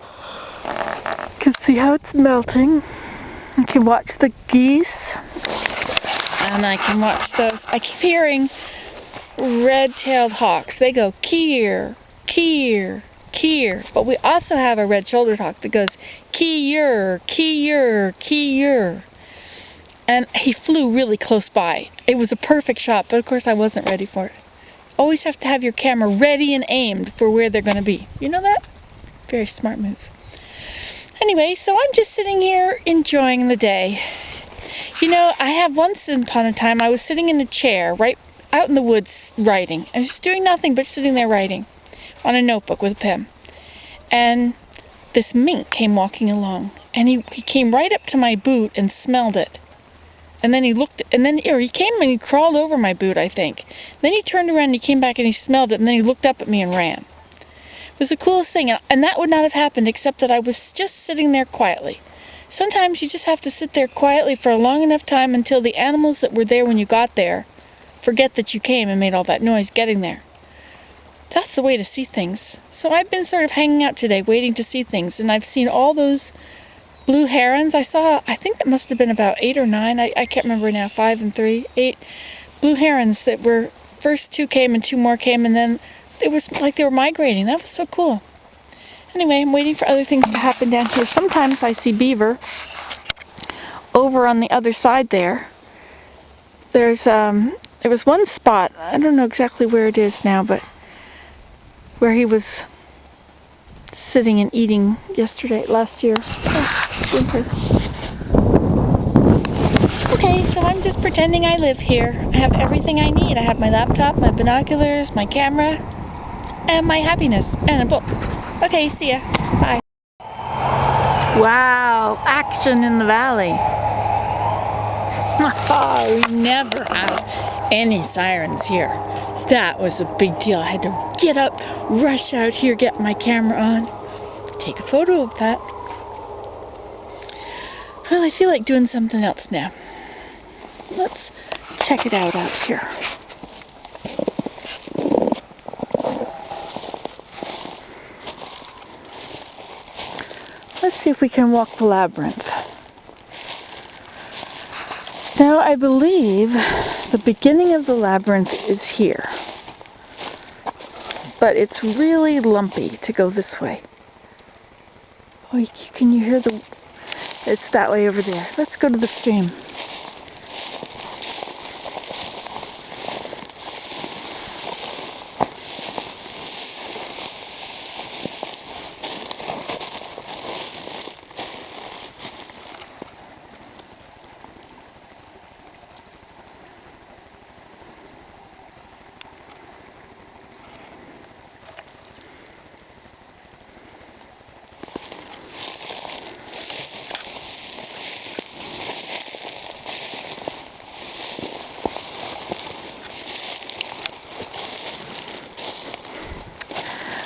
You can see how it's melting. I can watch the geese, and I can watch those. I keep hearing red-tailed hawks. They go keer, keer, keer. But we also have a red-shouldered hawk that goes keer, keer, keer. And he flew really close by. It was a perfect shot, but of course I wasn't ready for it. Always have to have your camera ready and aimed for where they're going to be. You know that? Very smart move. Anyway, so I'm just sitting here enjoying the day. I have once upon a time, I was sitting in a chair right out in the woods writing. I was just doing nothing but sitting there writing on a notebook with a pen. And this mink came walking along, and he came right up to my boot and smelled it. And then he looked, he came and he crawled over my boot, I think. Then he turned around and he came back and he smelled it, and then he looked up at me and ran. It was the coolest thing, and that would not have happened except that I was just sitting there quietly. Sometimes you just have to sit there quietly for a long enough time until the animals that were there when you got there forget that you came and made all that noise getting there. That's the way to see things. So I've been sort of hanging out today waiting to see things, and I've seen all those blue herons. I think that must have been about 8 or 9, I can't remember now, 5 and 3, 8 blue herons that were, first 2 came and 2 more came, and then it was like they were migrating. That was so cool. Anyway, I'm waiting for other things to happen down here. Sometimes I see beaver over on the other side there. There was one spot, I don't know exactly where it is now, but where he was sitting and eating last year. Oh, winter. Okay, so I'm just pretending I live here. I have everything I need. I have my laptop, my binoculars, my camera, and my happiness, and a book. Okay, see ya. Bye. Wow, action in the valley. We never have any sirens here. That was a big deal. I had to get up, rush out here, get my camera on, take a photo of that. Well, I feel like doing something else now. Let's check it out here. Let's see if we can walk the labyrinth. Now, I believe the beginning of the labyrinth is here. but it's really lumpy to go this way. Oh, can you hear the... It's that way over there. Let's go to the stream.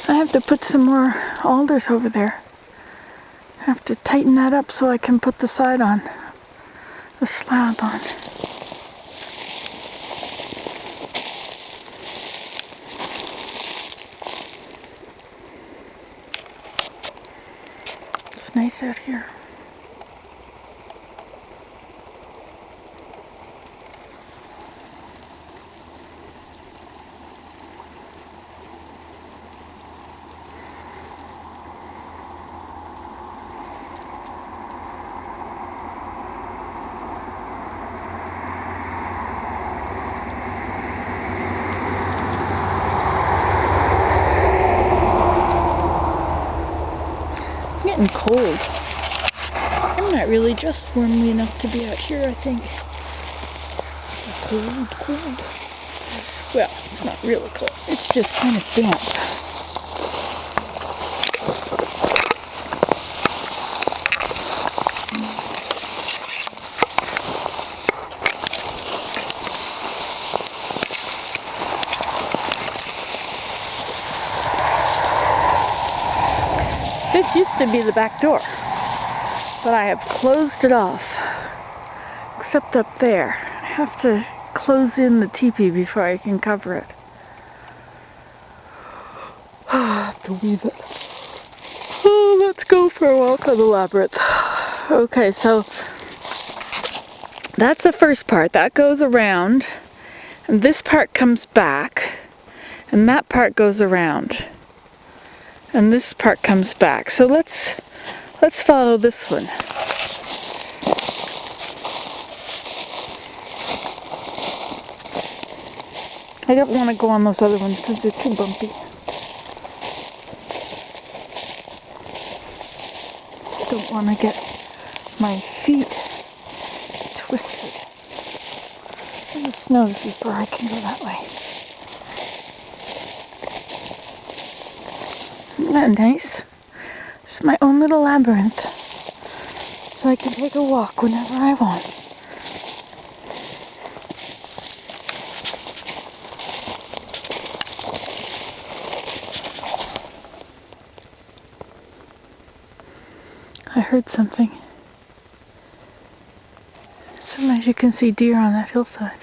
I have to put some more alders over there. I have to tighten that up so I can put the side on, the slab on. It's nice out here. Getting cold. I'm not really dressed warmly enough to be out here, I think. Cold. Well, it's not really cold. It's just kind of damp. This used to be the back door, but I have closed it off, except up there. I have to close in the teepee before I can cover it. I have to leave it. Oh, let's go for a walk on the labyrinth. Okay, so that's the first part. That goes around, and this part comes back, and that part goes around. And this part comes back. So let's follow this one. I don't want to go on those other ones because they're too bumpy. Don't want to get my feet twisted in the snows before I can go that way. Isn't that nice? It's my own little labyrinth, so I can take a walk whenever I want. I heard something. Sometimes you can see deer on that hillside.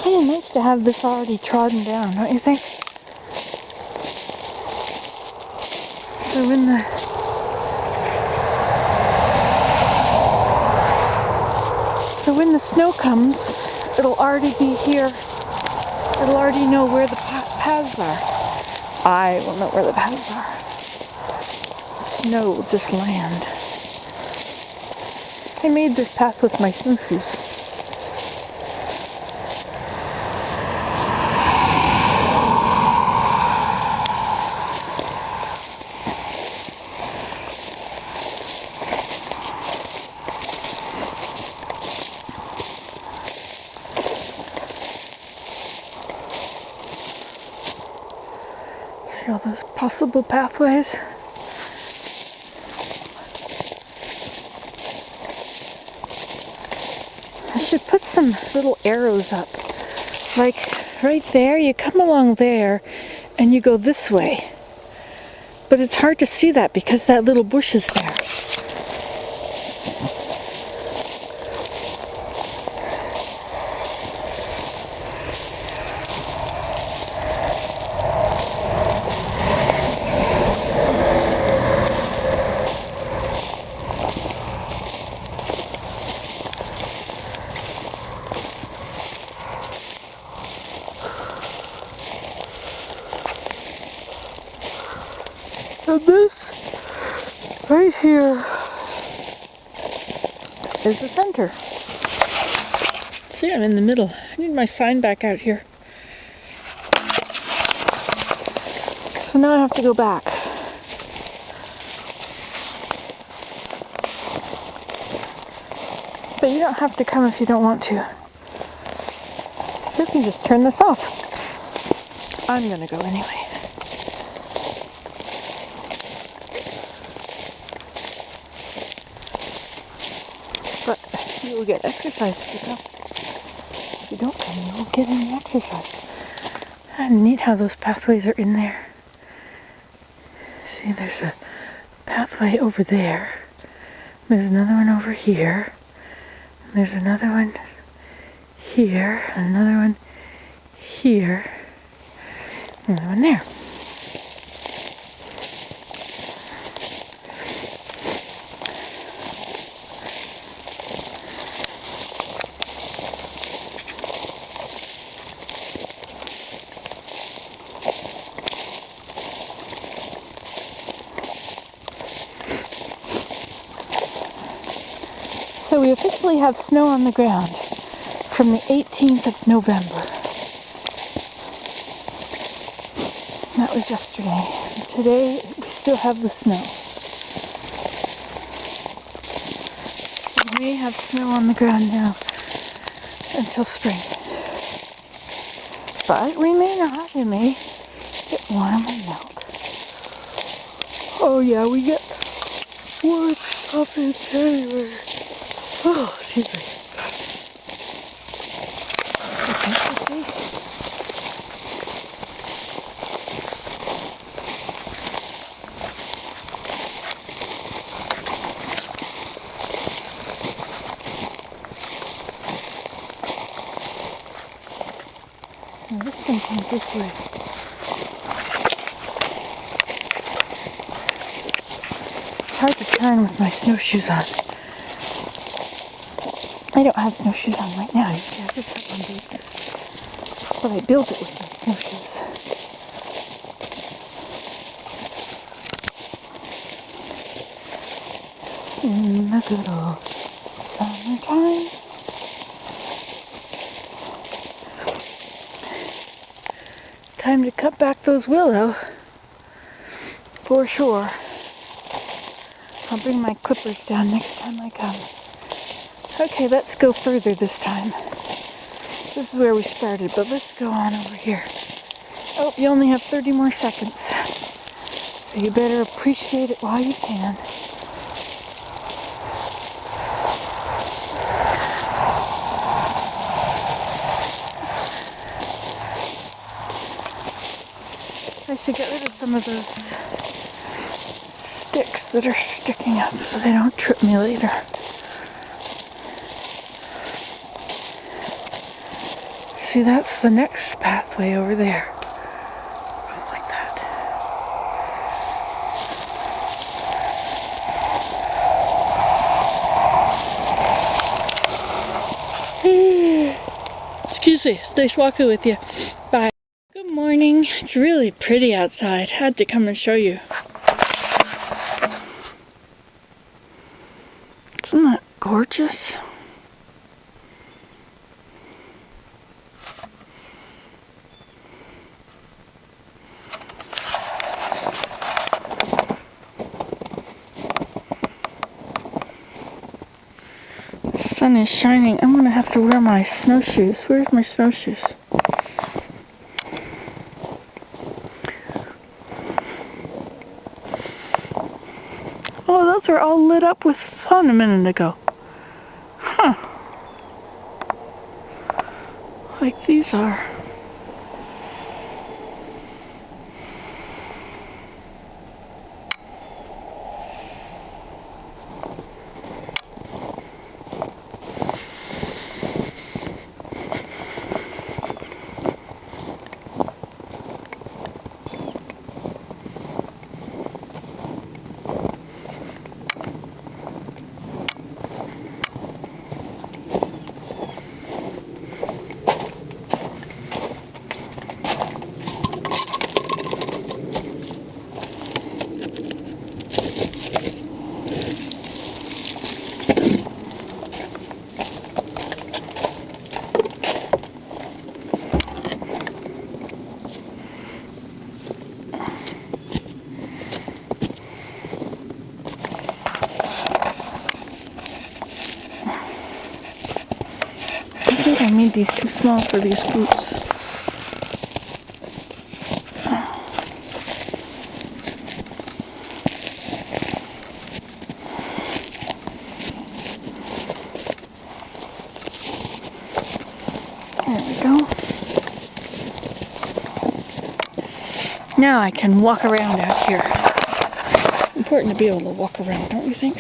Kind of nice to have this already trodden down, don't you think? So when the snow comes, it'll already be here. It'll already know where the paths are. I will know where the paths are. Snow will just land. I made this path with my snowshoes. See all those possible pathways? put some little arrows up. Like right there, you come along there and you go this way. But it's hard to see that because that little bush is there. And this right here is the center. See, I'm in the middle. I need my sign back out here. So now I have to go back. But you don't have to come if you don't want to. You can just turn this off. I'm gonna go anyway. But you will get exercise if you come. If you don't come, you won't get any exercise. And neat how those pathways are in there. See, there's a pathway over there. There's another one over here. There's another one here. And another one here. Another one there. So we officially have snow on the ground from the 18th of November. That was yesterday. And today we still have the snow. We may have snow on the ground now until spring. But we may not. It may get warm and melt. Oh yeah, we get warm up in January. Oh, excuse me. Now this one comes this way. It's hard to turn with my snowshoes on. I don't have snowshoes on right now. You see, I just have on boots. But I built it with my snowshoes. In the good old summertime. Time to cut back those willow. For sure. I'll bring my clippers down next time I come. Okay, let's go further this time. This is where we started, but let's go on over here. Oh, you only have 30 more seconds. So you better appreciate it while you can. I should get rid of some of those sticks that are sticking up so they don't trip me later. See, that's the next pathway over there. Like that. Excuse me, nice walking with you. Bye. Good morning. It's really pretty outside. Had to come and show you. Isn't that gorgeous? The sun is shining. I'm gonna have to wear my snowshoes. Where's my snowshoes? Oh, those are all lit up with sun a minute ago. Huh. labyrinths are. I think I made these too small for these boots. There we go. Now I can walk around out here. Important to be able to walk around, don't you think?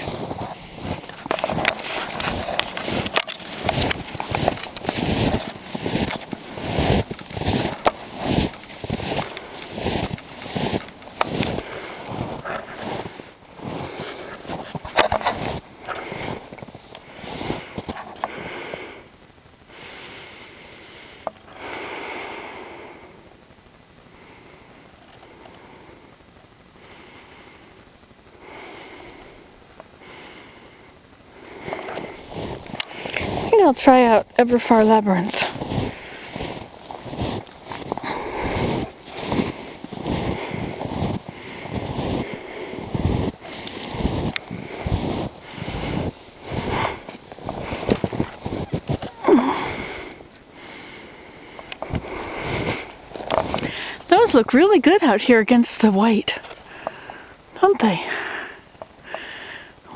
I'll try out Everfar Labyrinths. Those look really good out here against the white, don't they?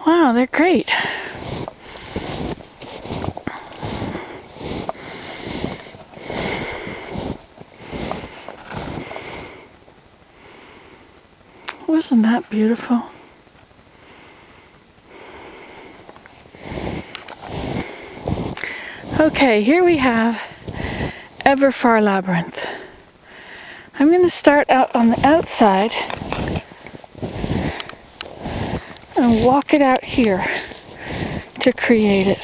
Wow, they're great. Wasn't that beautiful? Okay, here we have Everfar Labyrinth. I'm going to start out on the outside and walk it out here to create it.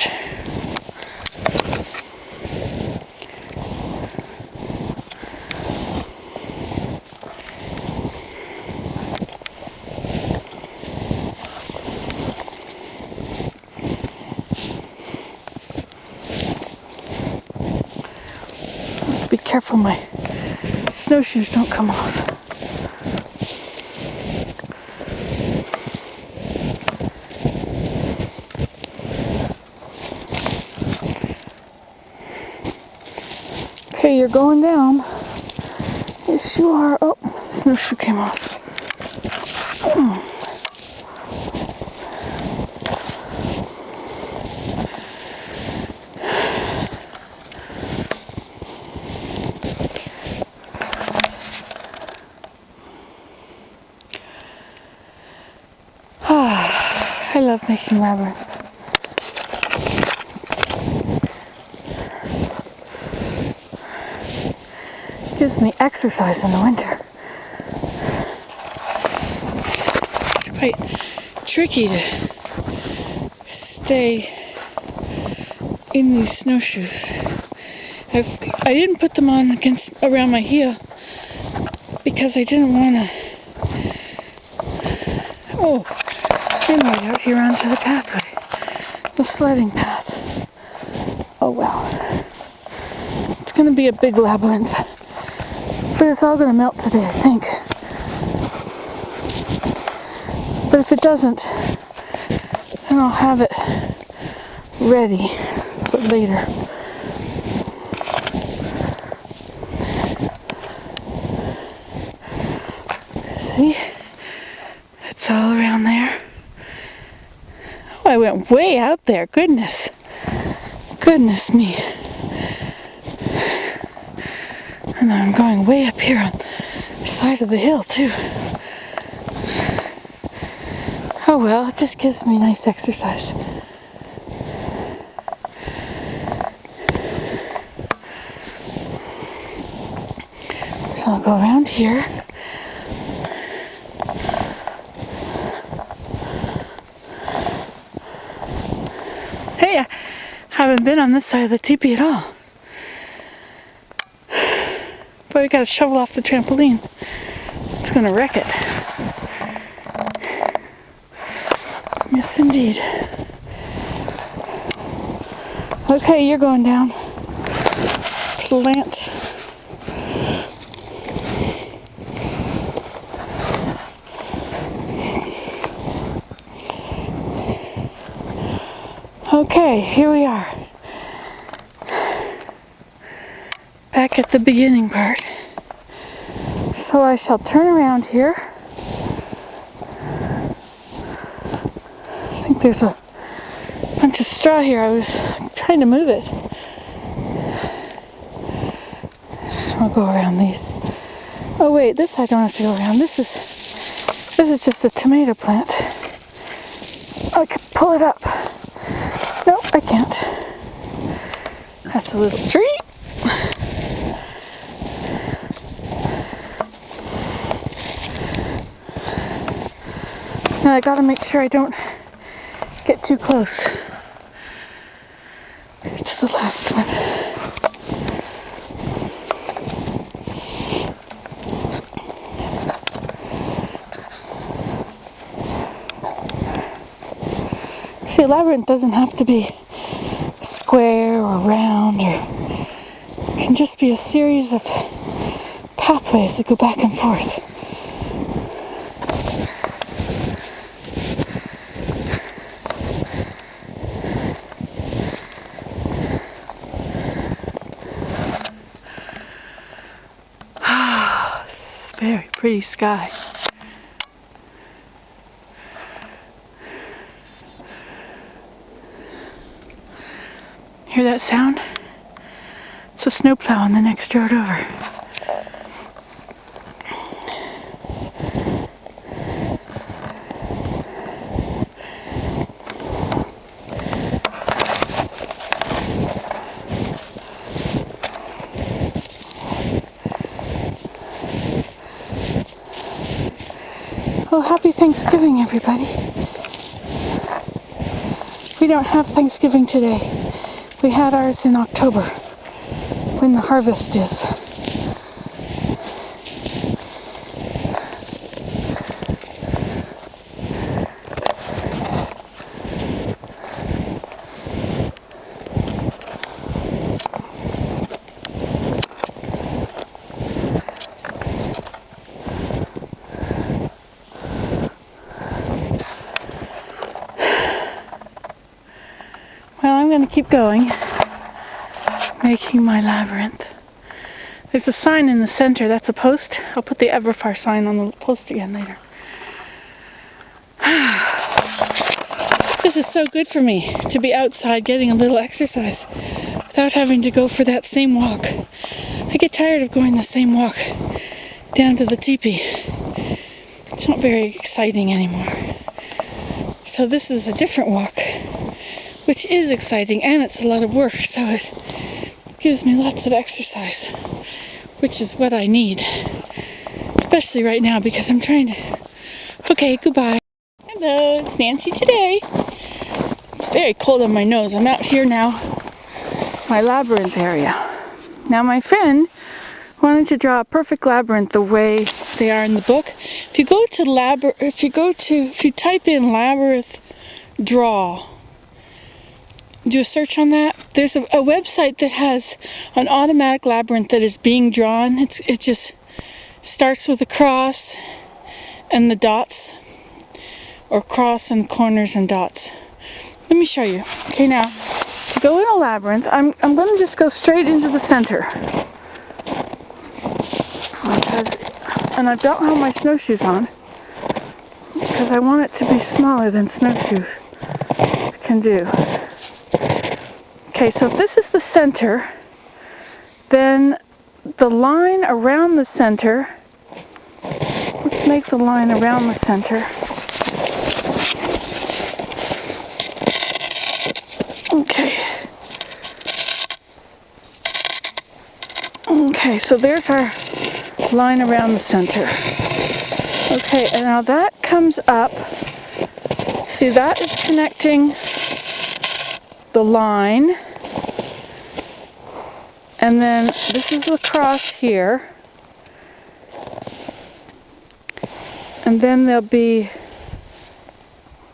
Be careful, my snowshoes don't come off. Okay, you're going down. Yes, you are. Oh, snowshoe came off. I love making labyrinths. Gives me exercise in the winter. It's quite tricky to stay in these snowshoes. I didn't put them on around my heel because I didn't want to. Oh, I'm right out here onto the pathway, the sledding path. Oh well. It's going to be a big labyrinth, but it's all going to melt today, I think. But if it doesn't, then I'll have it ready for later. See? It's all around there. Oh, I went way out there. Goodness me. And I'm going way up here on the side of the hill too. Oh well, it just gives me nice exercise. So I'll go around here. Hey, I haven't been on this side of the teepee at all. But we gotta shovel off the trampoline. It's gonna wreck it. Yes, indeed. Okay, you're going down. Slant. Okay, here we are. Back at the beginning part. So I shall turn around here. I think there's a bunch of straw here. I was trying to move it. I'll go around these. Oh wait, this I don't have to go around. This is just a tomato plant. I could pull it up. Nope, I can't. That's a little tree. Now I gotta make sure I don't get too close to the last one. See, a labyrinth doesn't have to be square or round, or it can just be a series of pathways that go back and forth. Very pretty sky. Hear that sound? It's a snowplow on the next road over. Oh, happy Thanksgiving, everybody. We don't have Thanksgiving today. We had ours in October, when the harvest is. Well, I'm going to keep going, making my labyrinth. There's a sign in the center. That's a post. I'll put the Everfar sign on the post again later. This is so good for me, to be outside getting a little exercise without having to go for that same walk. I get tired of going the same walk down to the teepee. It's not very exciting anymore. So this is a different walk, which is exciting, and it's a lot of work, so it gives me lots of exercise, which is what I need, especially right now because I'm trying to... Okay, goodbye. Hello, it's Nancy today. It's very cold on my nose. I'm out here now, my labyrinth area. Now my friend wanted to draw a perfect labyrinth the way they are in the book. If you type in labyrinth draw, do a search on that, there's a website that has an automatic labyrinth that is being drawn. It just starts with a cross and the dots, or cross and corners and dots. Let me show you. Okay, now to go in a labyrinth, I'm going to just go straight into the center, and I don't have my snowshoes on because I want it to be smaller than snowshoes can do. Okay, so if this is the center, then the line around the center, let's make the line around the center. Okay. Okay, so there's our line around the center. Okay, and now that comes up. See, that is connecting the line. And then this is the cross here. And then there'll be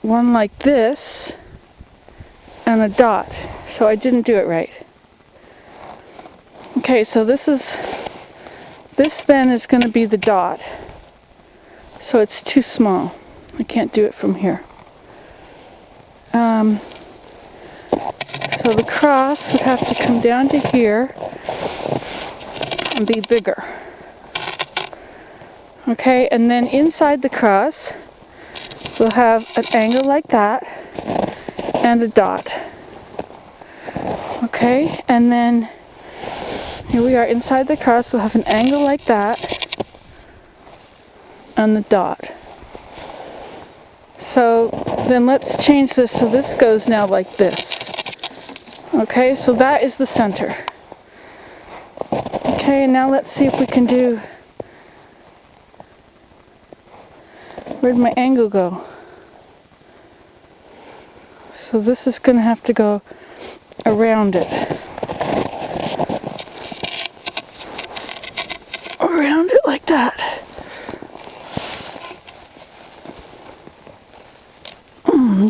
one like this and a dot. So I didn't do it right. Okay, so this then is going to be the dot. So it's too small. I can't do it from here. So the cross would have to come down to here and be bigger. Okay, and then inside the cross we'll have an angle like that and a dot. Okay, and then here we are inside the cross. We'll have an angle like that and the dot. So then let's change this so this goes now like this. Okay, so that is the center. Okay, now let's see if we can do... Where'd my angle go? So this is going to have to go around it. Around it like that.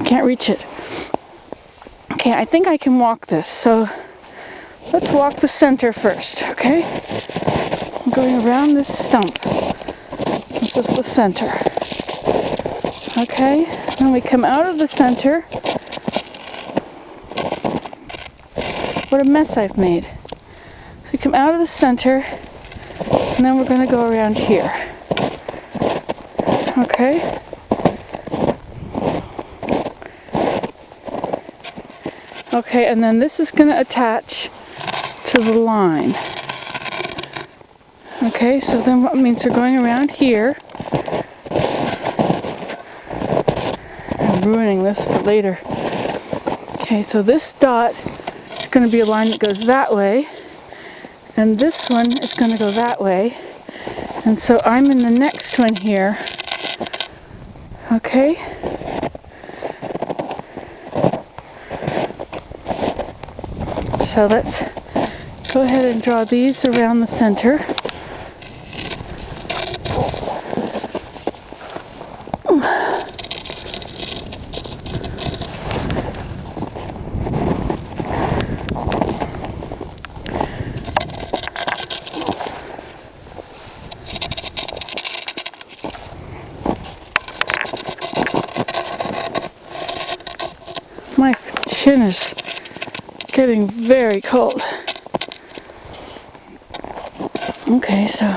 Can't reach it. Okay, I think I can walk this. So let's walk the center first, okay? I'm going around this stump. This is the center. Okay, then we come out of the center. What a mess I've made. So we come out of the center, and then we're going to go around here. Okay? Okay, and then this is going to attach to the line. Okay, so then what means we're going around here. I'm ruining this for later. Okay, so this dot is going to be a line that goes that way, and this one is going to go that way, and so I'm in the next one here. Okay? So let's go ahead and draw these around the center. My chin is getting very cold. Okay, so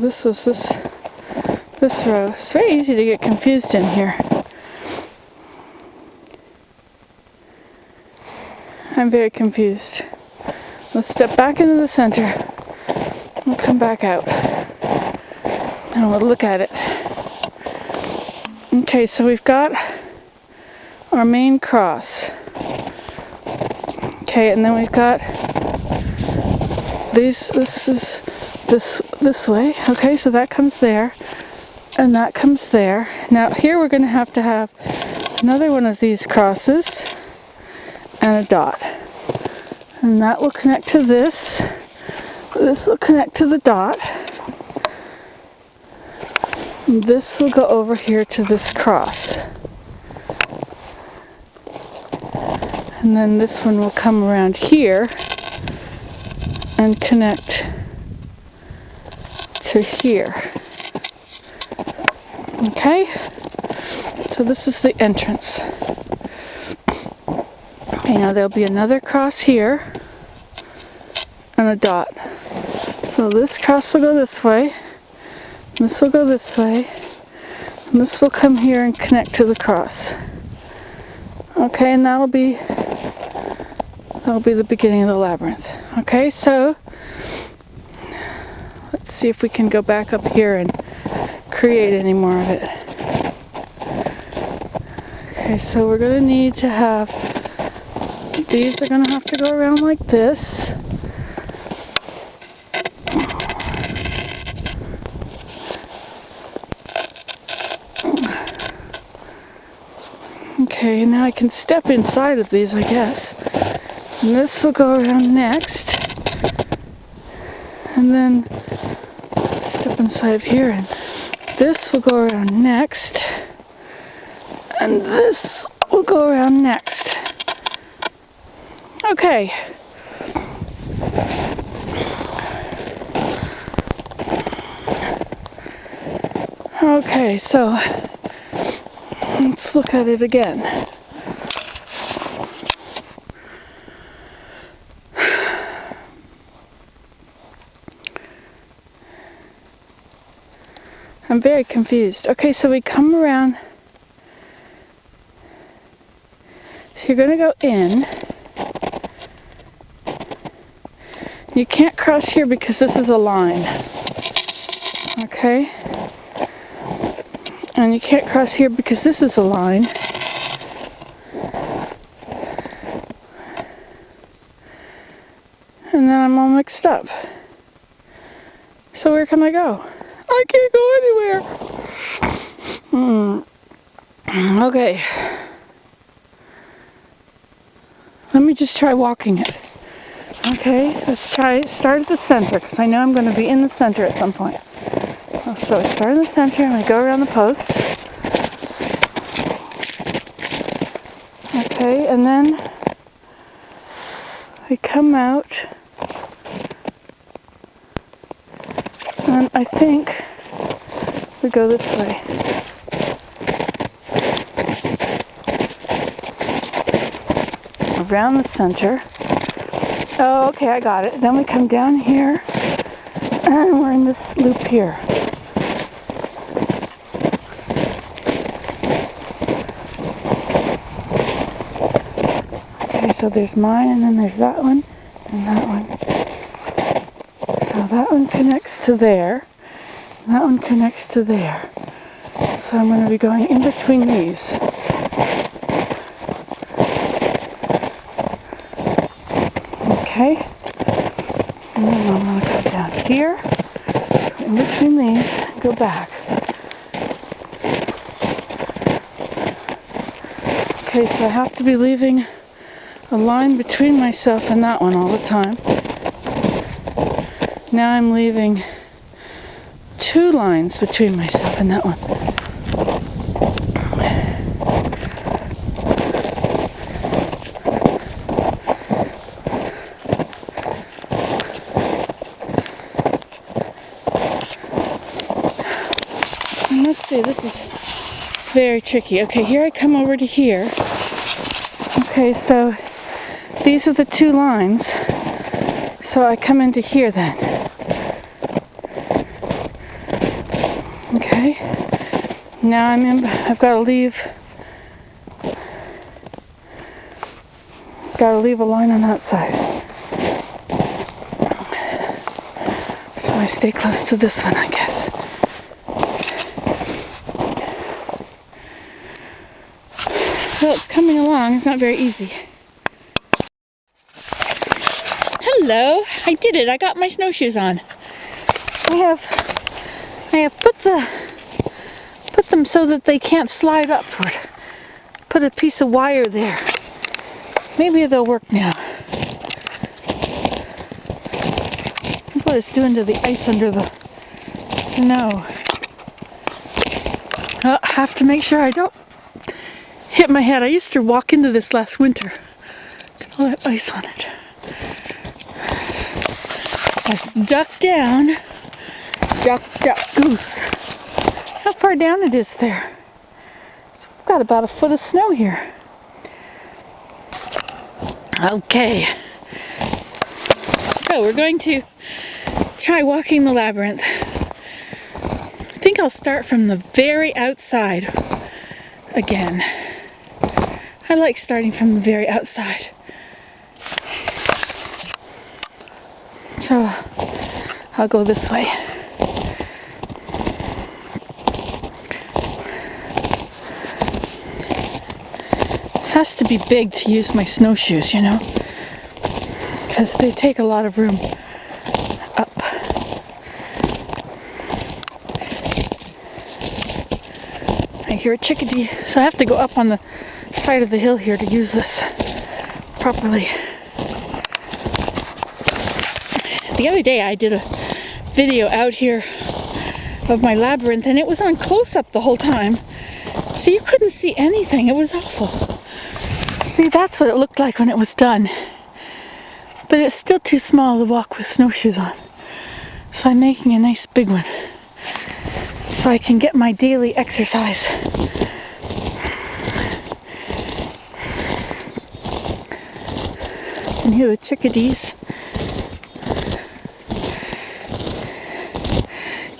this was this row. It's very easy to get confused in here. I'm very confused. Let's step back into the center and come back out. And we'll look at it. Okay, so we've got our main cross. Okay, and then we've got these. This way. Okay, so that comes there, and that comes there. Now here we're going to have another one of these crosses and a dot, and that will connect to this. This will connect to the dot. This will go over here to this cross. And then this one will come around here and connect to here. Okay? So this is the entrance. Okay, now there'll be another cross here and a dot. So this cross will go this way. This will go this way, and this will come here and connect to the cross. Okay, and that'll be That'll be the beginning of the labyrinth. Okay, so let's see if we can go back up here and create any more of it. Okay, so we're going to need to have, these are going to have to go around like this. Okay, now I can step inside of these, I guess. And this will go around next. And then step inside of here, and this will go around next. And this will go around next. Okay. Okay, so let's look at it again. I'm very confused. Okay, so we come around. So you're going to go in. You can't cross here because this is a line. Okay? And you can't cross here because this is a line. And then I'm all mixed up. So where can I go? I can't go anywhere. Okay. Let me just try walking it. Okay, let's try start at the center, because I know I'm going to be in the center at some point. So I start in the center and I go around the post. Okay, and then I come out, and I think we go this way. Around the center. Oh, okay, I got it. Then we come down here, and we're in this loop here. Okay, so there's mine, and then there's that one, and that one. So that one connects to there, and that one connects to there. So I'm going to be going in between these. Okay, and then I'm going to come down here, in between these, and go back. Okay, so I have to be leaving a line between myself and that one all the time. Now I'm leaving 2 lines between myself and that one. Let's see, this is very tricky. Okay, here I come over to here. Okay, so these are the 2 lines. So I come into here then. Okay. Now I've got to leave a line on that side. So I stay close to this one, I guess. Well, it's coming along. It's not very easy. Hello, I did it. I got my snowshoes on. I have put them so that they can't slide upward. Put a piece of wire there. Maybe they'll work now. Look what it's doing to the ice under the snow. I have to make sure I don't hit my head. I used to walk into this last winter. Look at all that ice on it. Let's duck down. Duck, duck, goose. How far down it is there? So we've got about a foot of snow here. Okay. So we're going to try walking the labyrinth. I think I'll start from the very outside again. I like starting from the very outside. So I'll go this way. It has to be big to use my snowshoes, you know, because they take a lot of room up. I hear a chickadee, so I have to go up on the side of the hill here to use this properly. The other day I did a video out here of my labyrinth, and it was on close-up the whole time, so you couldn't see anything. It was awful. See, that's what it looked like when it was done. But it's still too small to walk with snowshoes on, so I'm making a nice big one so I can get my daily exercise. And here are the chickadees.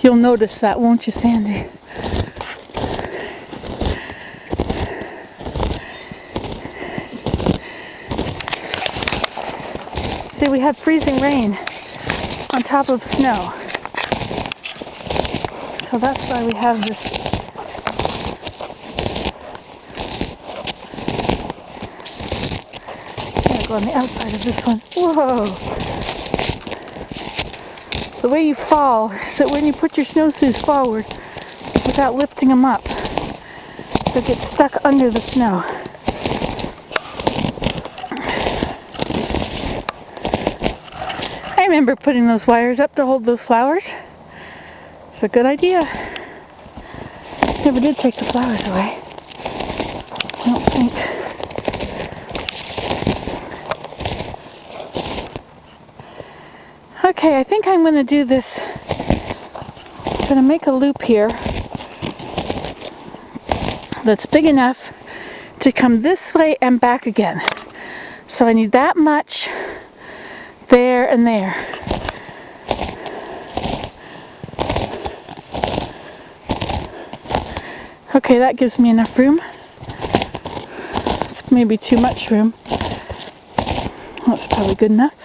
You'll notice that, won't you, Sandy? See, we had freezing rain on top of snow. So that's why we have this. I'm gonna go on the outside of this one. Whoa! The way you fall is that when you put your snowshoes forward without lifting them up, they'll get stuck under the snow. I remember putting those wires up to hold those flowers. It's a good idea. Never did take the flowers away, I don't think. Okay, I think I'm going to do this. I'm going to make a loop here that's big enough to come this way and back again. So I need that much there and there. Okay, that gives me enough room. It's maybe too much room. That's probably good enough.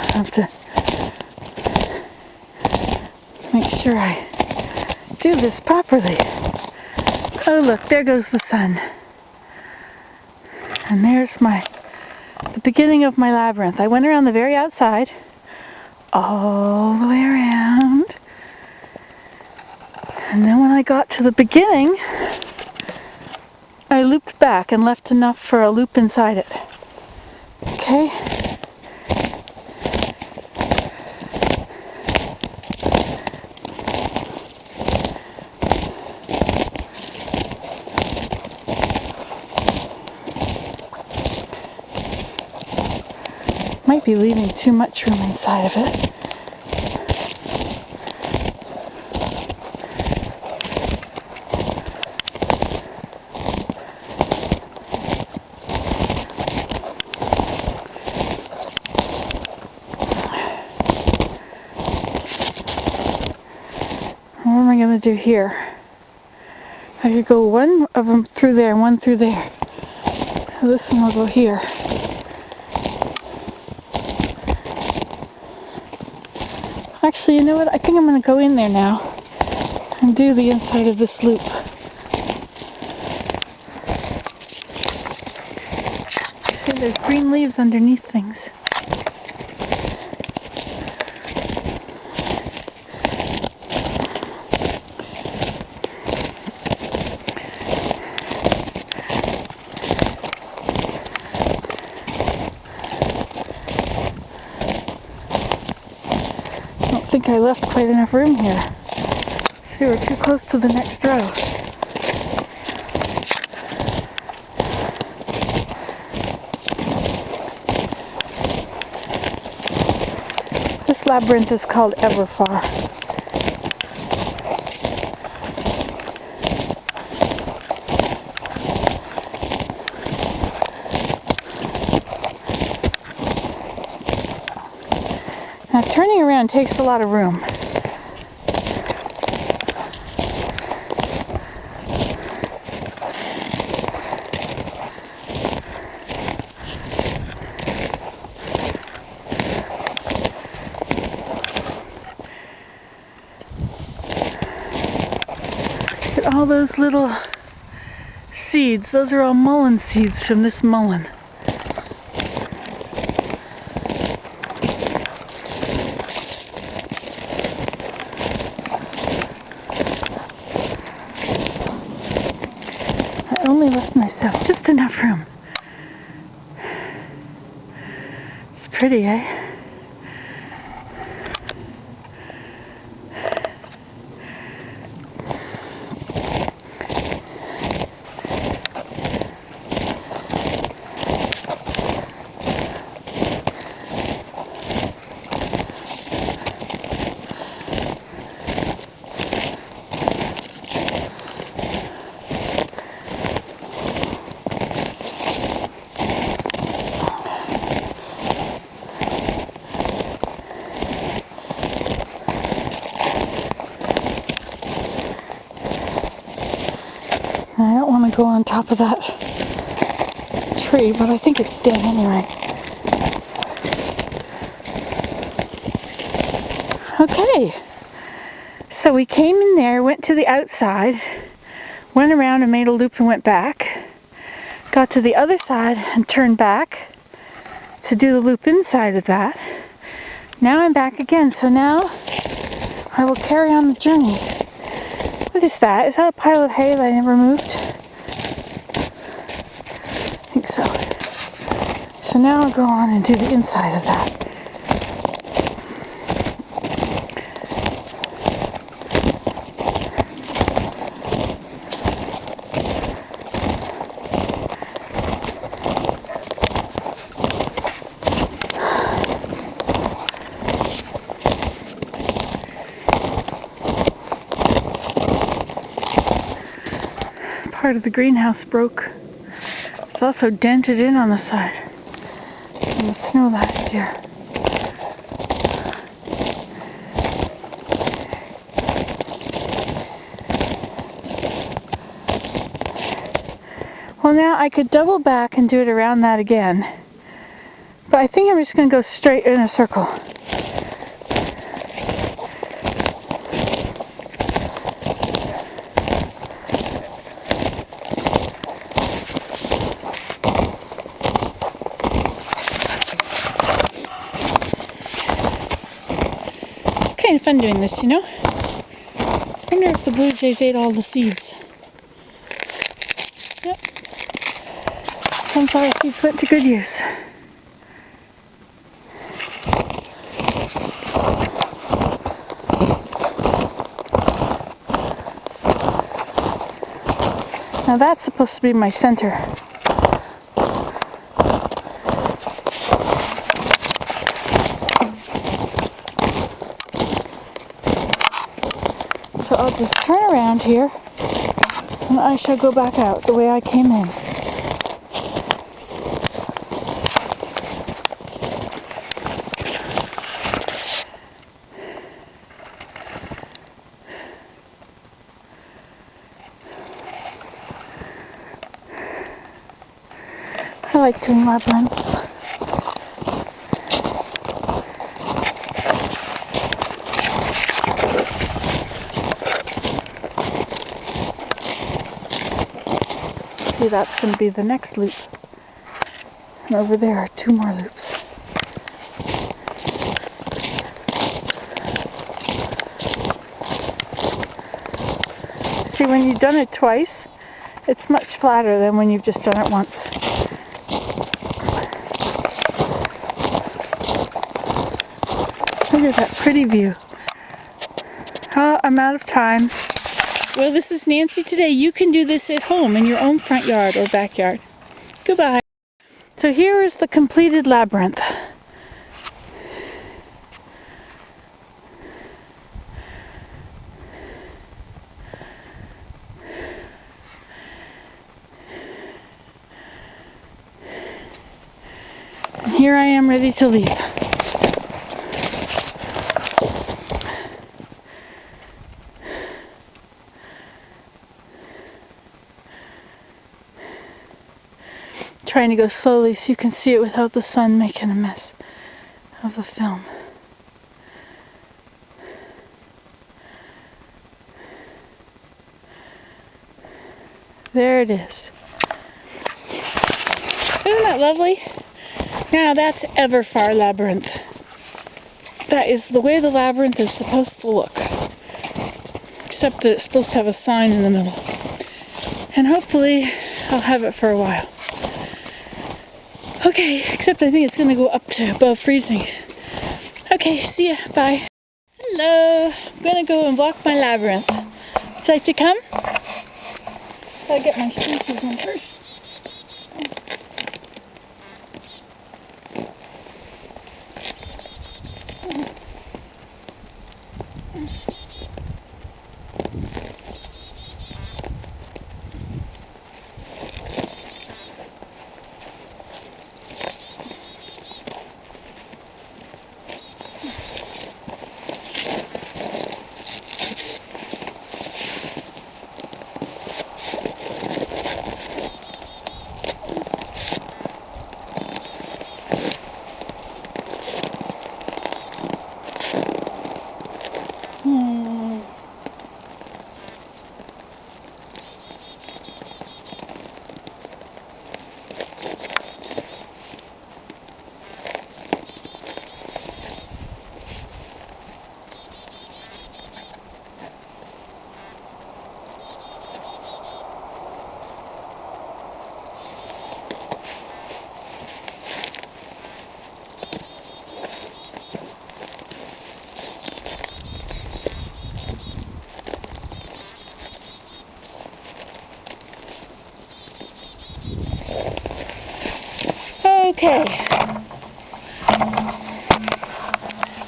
I have to make sure I do this properly. Oh look, there goes the sun. And there's the beginning of my labyrinth. I went around the very outside, all the way around. And then when I got to the beginning, I looped back and left enough for a loop inside it. Okay? Might be leaving too much room inside of it. What am I going to do here? I could go one of them through there and one through there. So this one will go here. Actually, you know what? I think I'm going to go in there now and do the inside of this loop. See, there's green leaves underneath things. I think I left quite enough room here. See, we're too close to the next row. This labyrinth is called Everfar. Now turning around takes a lot of room. at all those little seeds. Those are all mullein seeds from this mullein. I only left myself just enough room. It's pretty, eh? I don't want to go on top of that tree, but I think it's dead anyway. Okay, so we came in there, went to the outside, went around and made a loop and went back, got to the other side and turned back to do the loop inside of that. Now I'm back again, so now I will carry on the journey. What is that? Is that a pile of hay that I never moved? I think so. So now I'll go on and do the inside of that. Part of the greenhouse broke. It's also dented in on the side from the snow last year. Well, now I could double back and do it around that again, but I think I'm just going to go straight in a circle. Kind of fun doing this, you know? I wonder if the blue jays ate all the seeds. Yep. Sunflower seeds went to good use. Now that's supposed to be my center. So I'll just turn around here and I shall go back out the way I came in. I like doing labyrinths. See, that's going to be the next loop. And over there are 2 more loops. See, when you've done it twice, it's much flatter than when you've just done it once. Look at that pretty view. Oh, I'm out of time. Well, this is Nancy today. You can do this at home in your own front yard or backyard. Goodbye. So here is the completed labyrinth. And here I am ready to leave. Trying to go slowly so you can see it without the sun making a mess of the film. There it is. Isn't that lovely? Now that's Everfar Labyrinth. That is the way the labyrinth is supposed to look. Except that it's supposed to have a sign in the middle. And hopefully I'll have it for a while. Okay, except I think it's going to go up to above freezing. Okay, see ya. Bye. Hello. I'm going to go and walk my labyrinth. Would you like to come? I'll get my sneakers on first. Okay,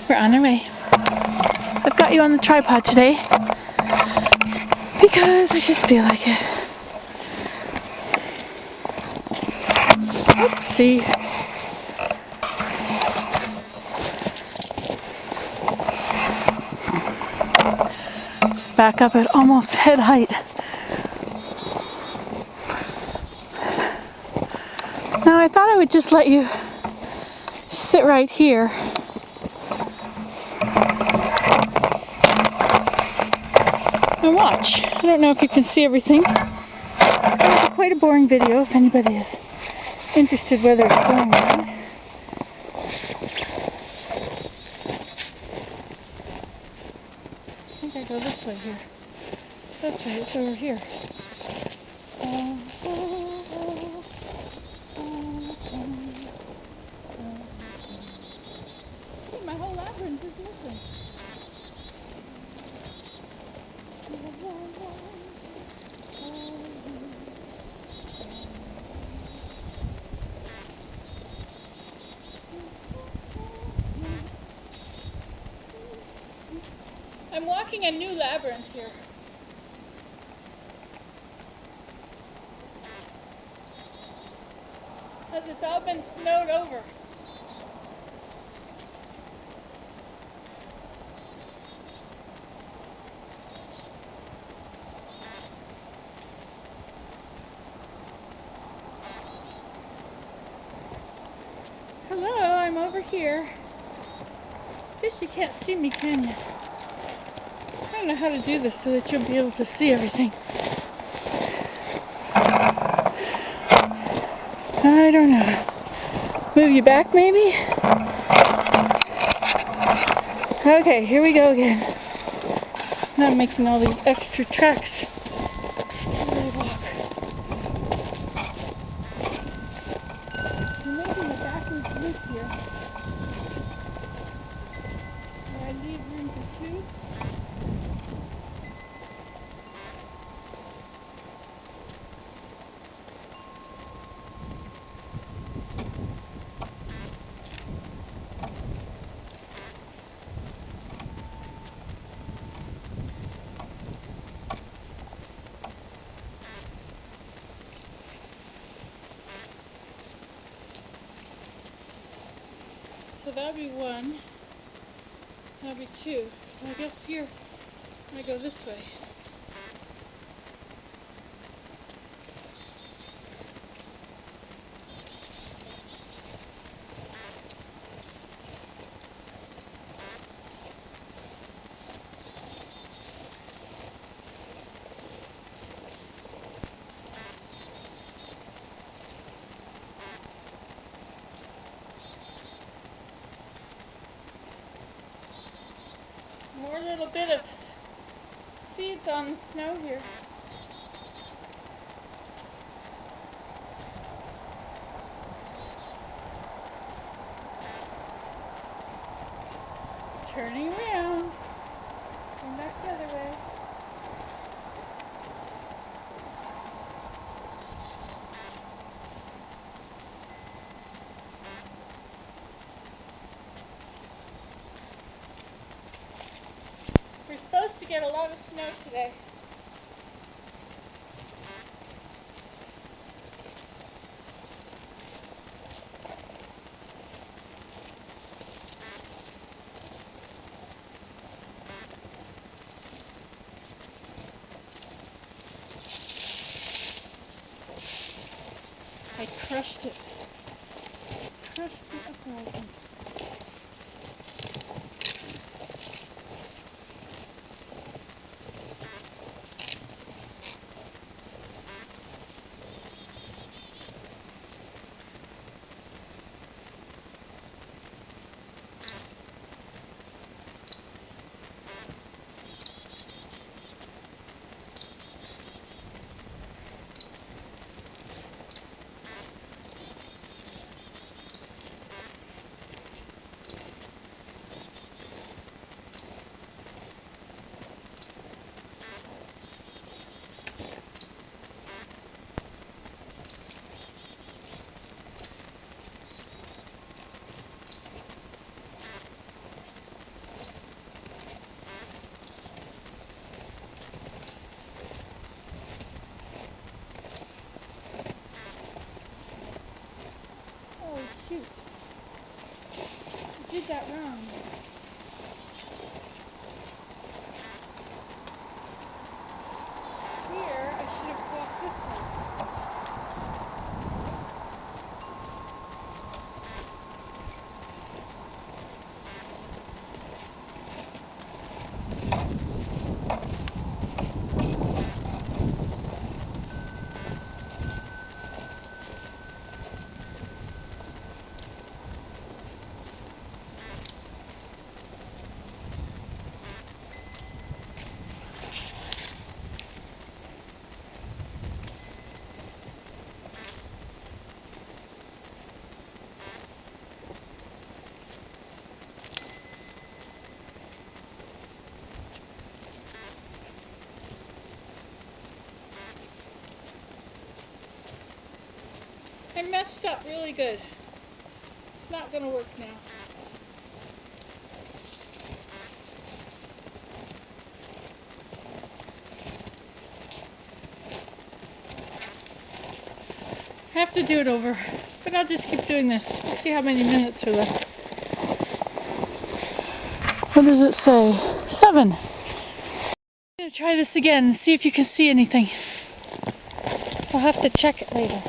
we're on our way. I've got you on the tripod today because I just feel like it. Oopsie. Back up at almost head height. Now I thought I would just let you sit right here. And watch. I don't know if you can see everything. It's going to be quite a boring video if anybody is interested whether it's boring or not. I think I go this way here. That's right, it's over here. My whole labyrinth is missing. I'm walking a new labyrinth here. Because it's all been snowed over. Hello, I'm over here. Guess you can't see me, can you? I don't know how to do this so that you'll be able to see everything. I don't know. Move you back, maybe? Okay, here we go again. Now I'm making all these extra tracks. I'm making a backwards loop here. So I leave room for two. So that'll be one. That'll be two. I guess here I go this way. More little bit of seeds on the snow here. Turning around. Going back the other way. We're supposed to get a lot of snow today. I crushed it. Crushed the uprising. Oh shoot. I did that wrong. Here, I should have walked this way. I messed up really good. It's not going to work now. I have to do it over, but I'll just keep doing this. We'll see how many minutes are left. What does it say? 7. I'm going to try this again and see if you can see anything. I'll have to check it later.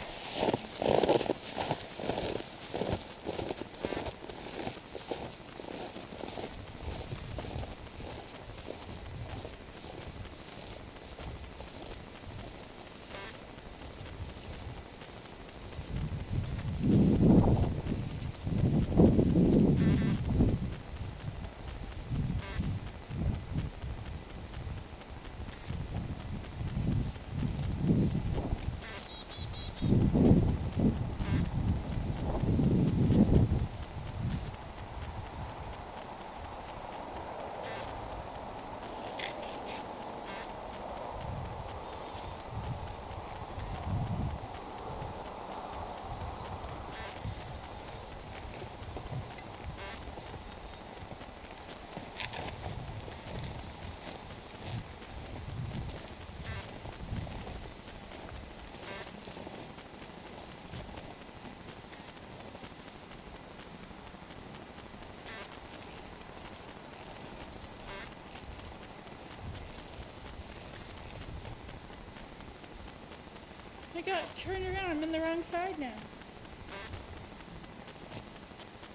I got to turn around. I'm in the wrong side now.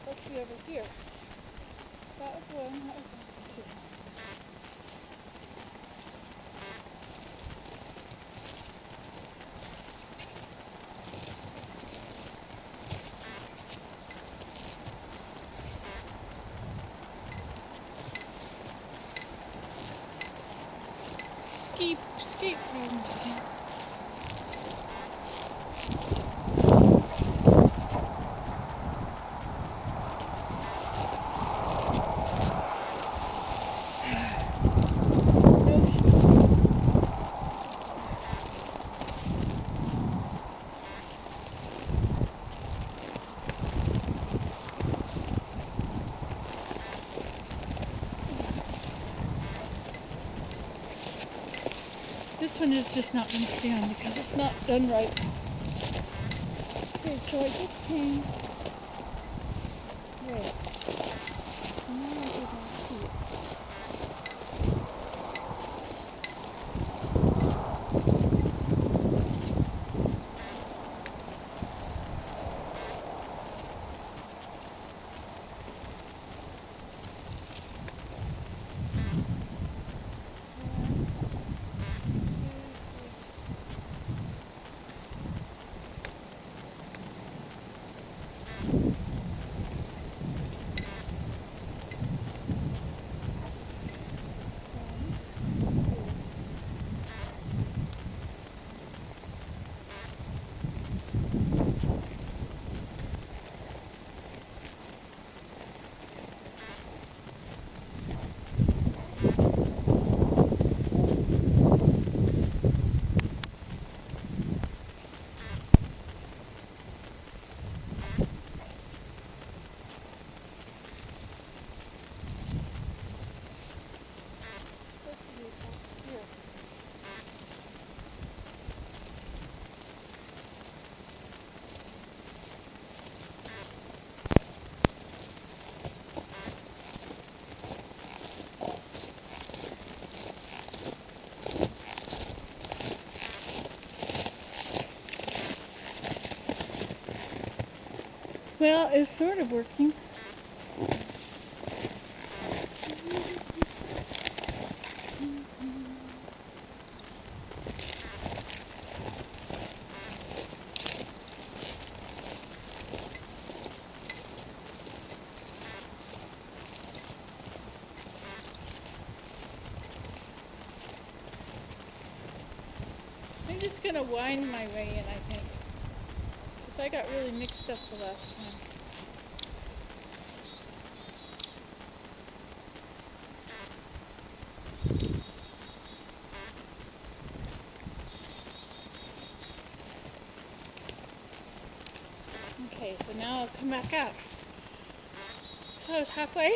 Let's see over here. That was one. That was two. escape problems again. This one is just not going to stay on because it's not done right. Okay, so I just came. Right. And now I go back here. Well, it's sort of working. I'm just going to wind my way in, I think. Because I got really mixed up the last time. Okay, so now I'll come back out. So I was halfway.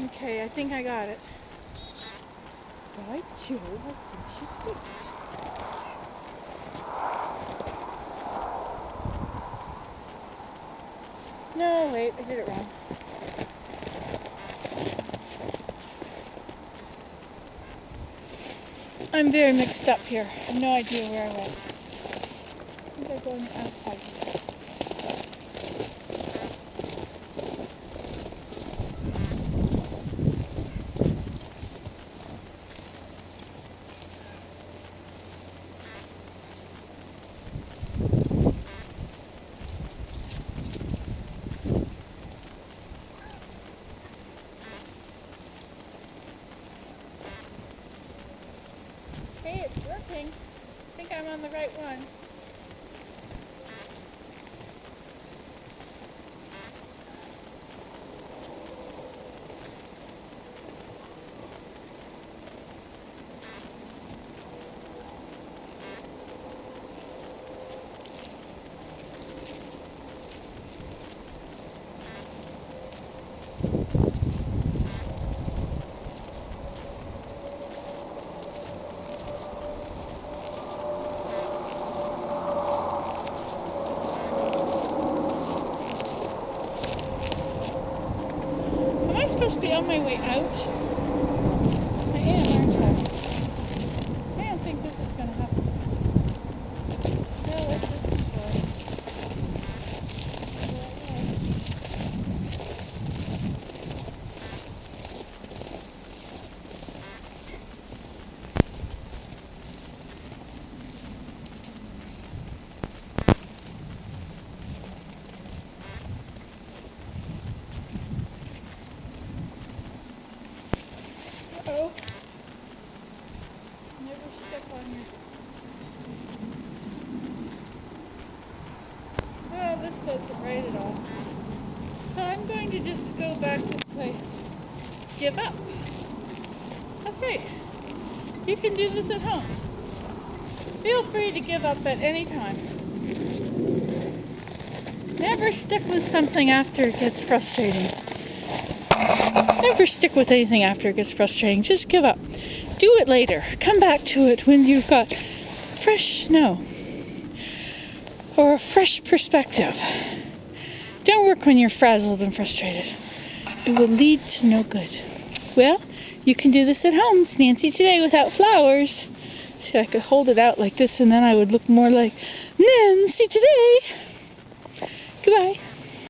Okay, I think I got it. By Jove, I think she's hooked. No, wait, I did it wrong. I'm very mixed up here. I have no idea where I went. I think I go on the outside. Hey, it's working. I think I'm on the right one. Supposed to be on my way out. I am, aren't I? I don't think this is going to happen. wasn't right at all. So I'm going to just go back and say, give up. That's right. You can do this at home. Feel free to give up at any time. Never stick with something after it gets frustrating. Never stick with anything after it gets frustrating. Just give up. Do it later. Come back to it when you've got fresh snow or a fresh perspective. Don't work when you're frazzled and frustrated. It will lead to no good. Well, you can do this at home. It's Nancy today without flowers. See, I could hold it out like this and then I would look more like Nancy today. Goodbye.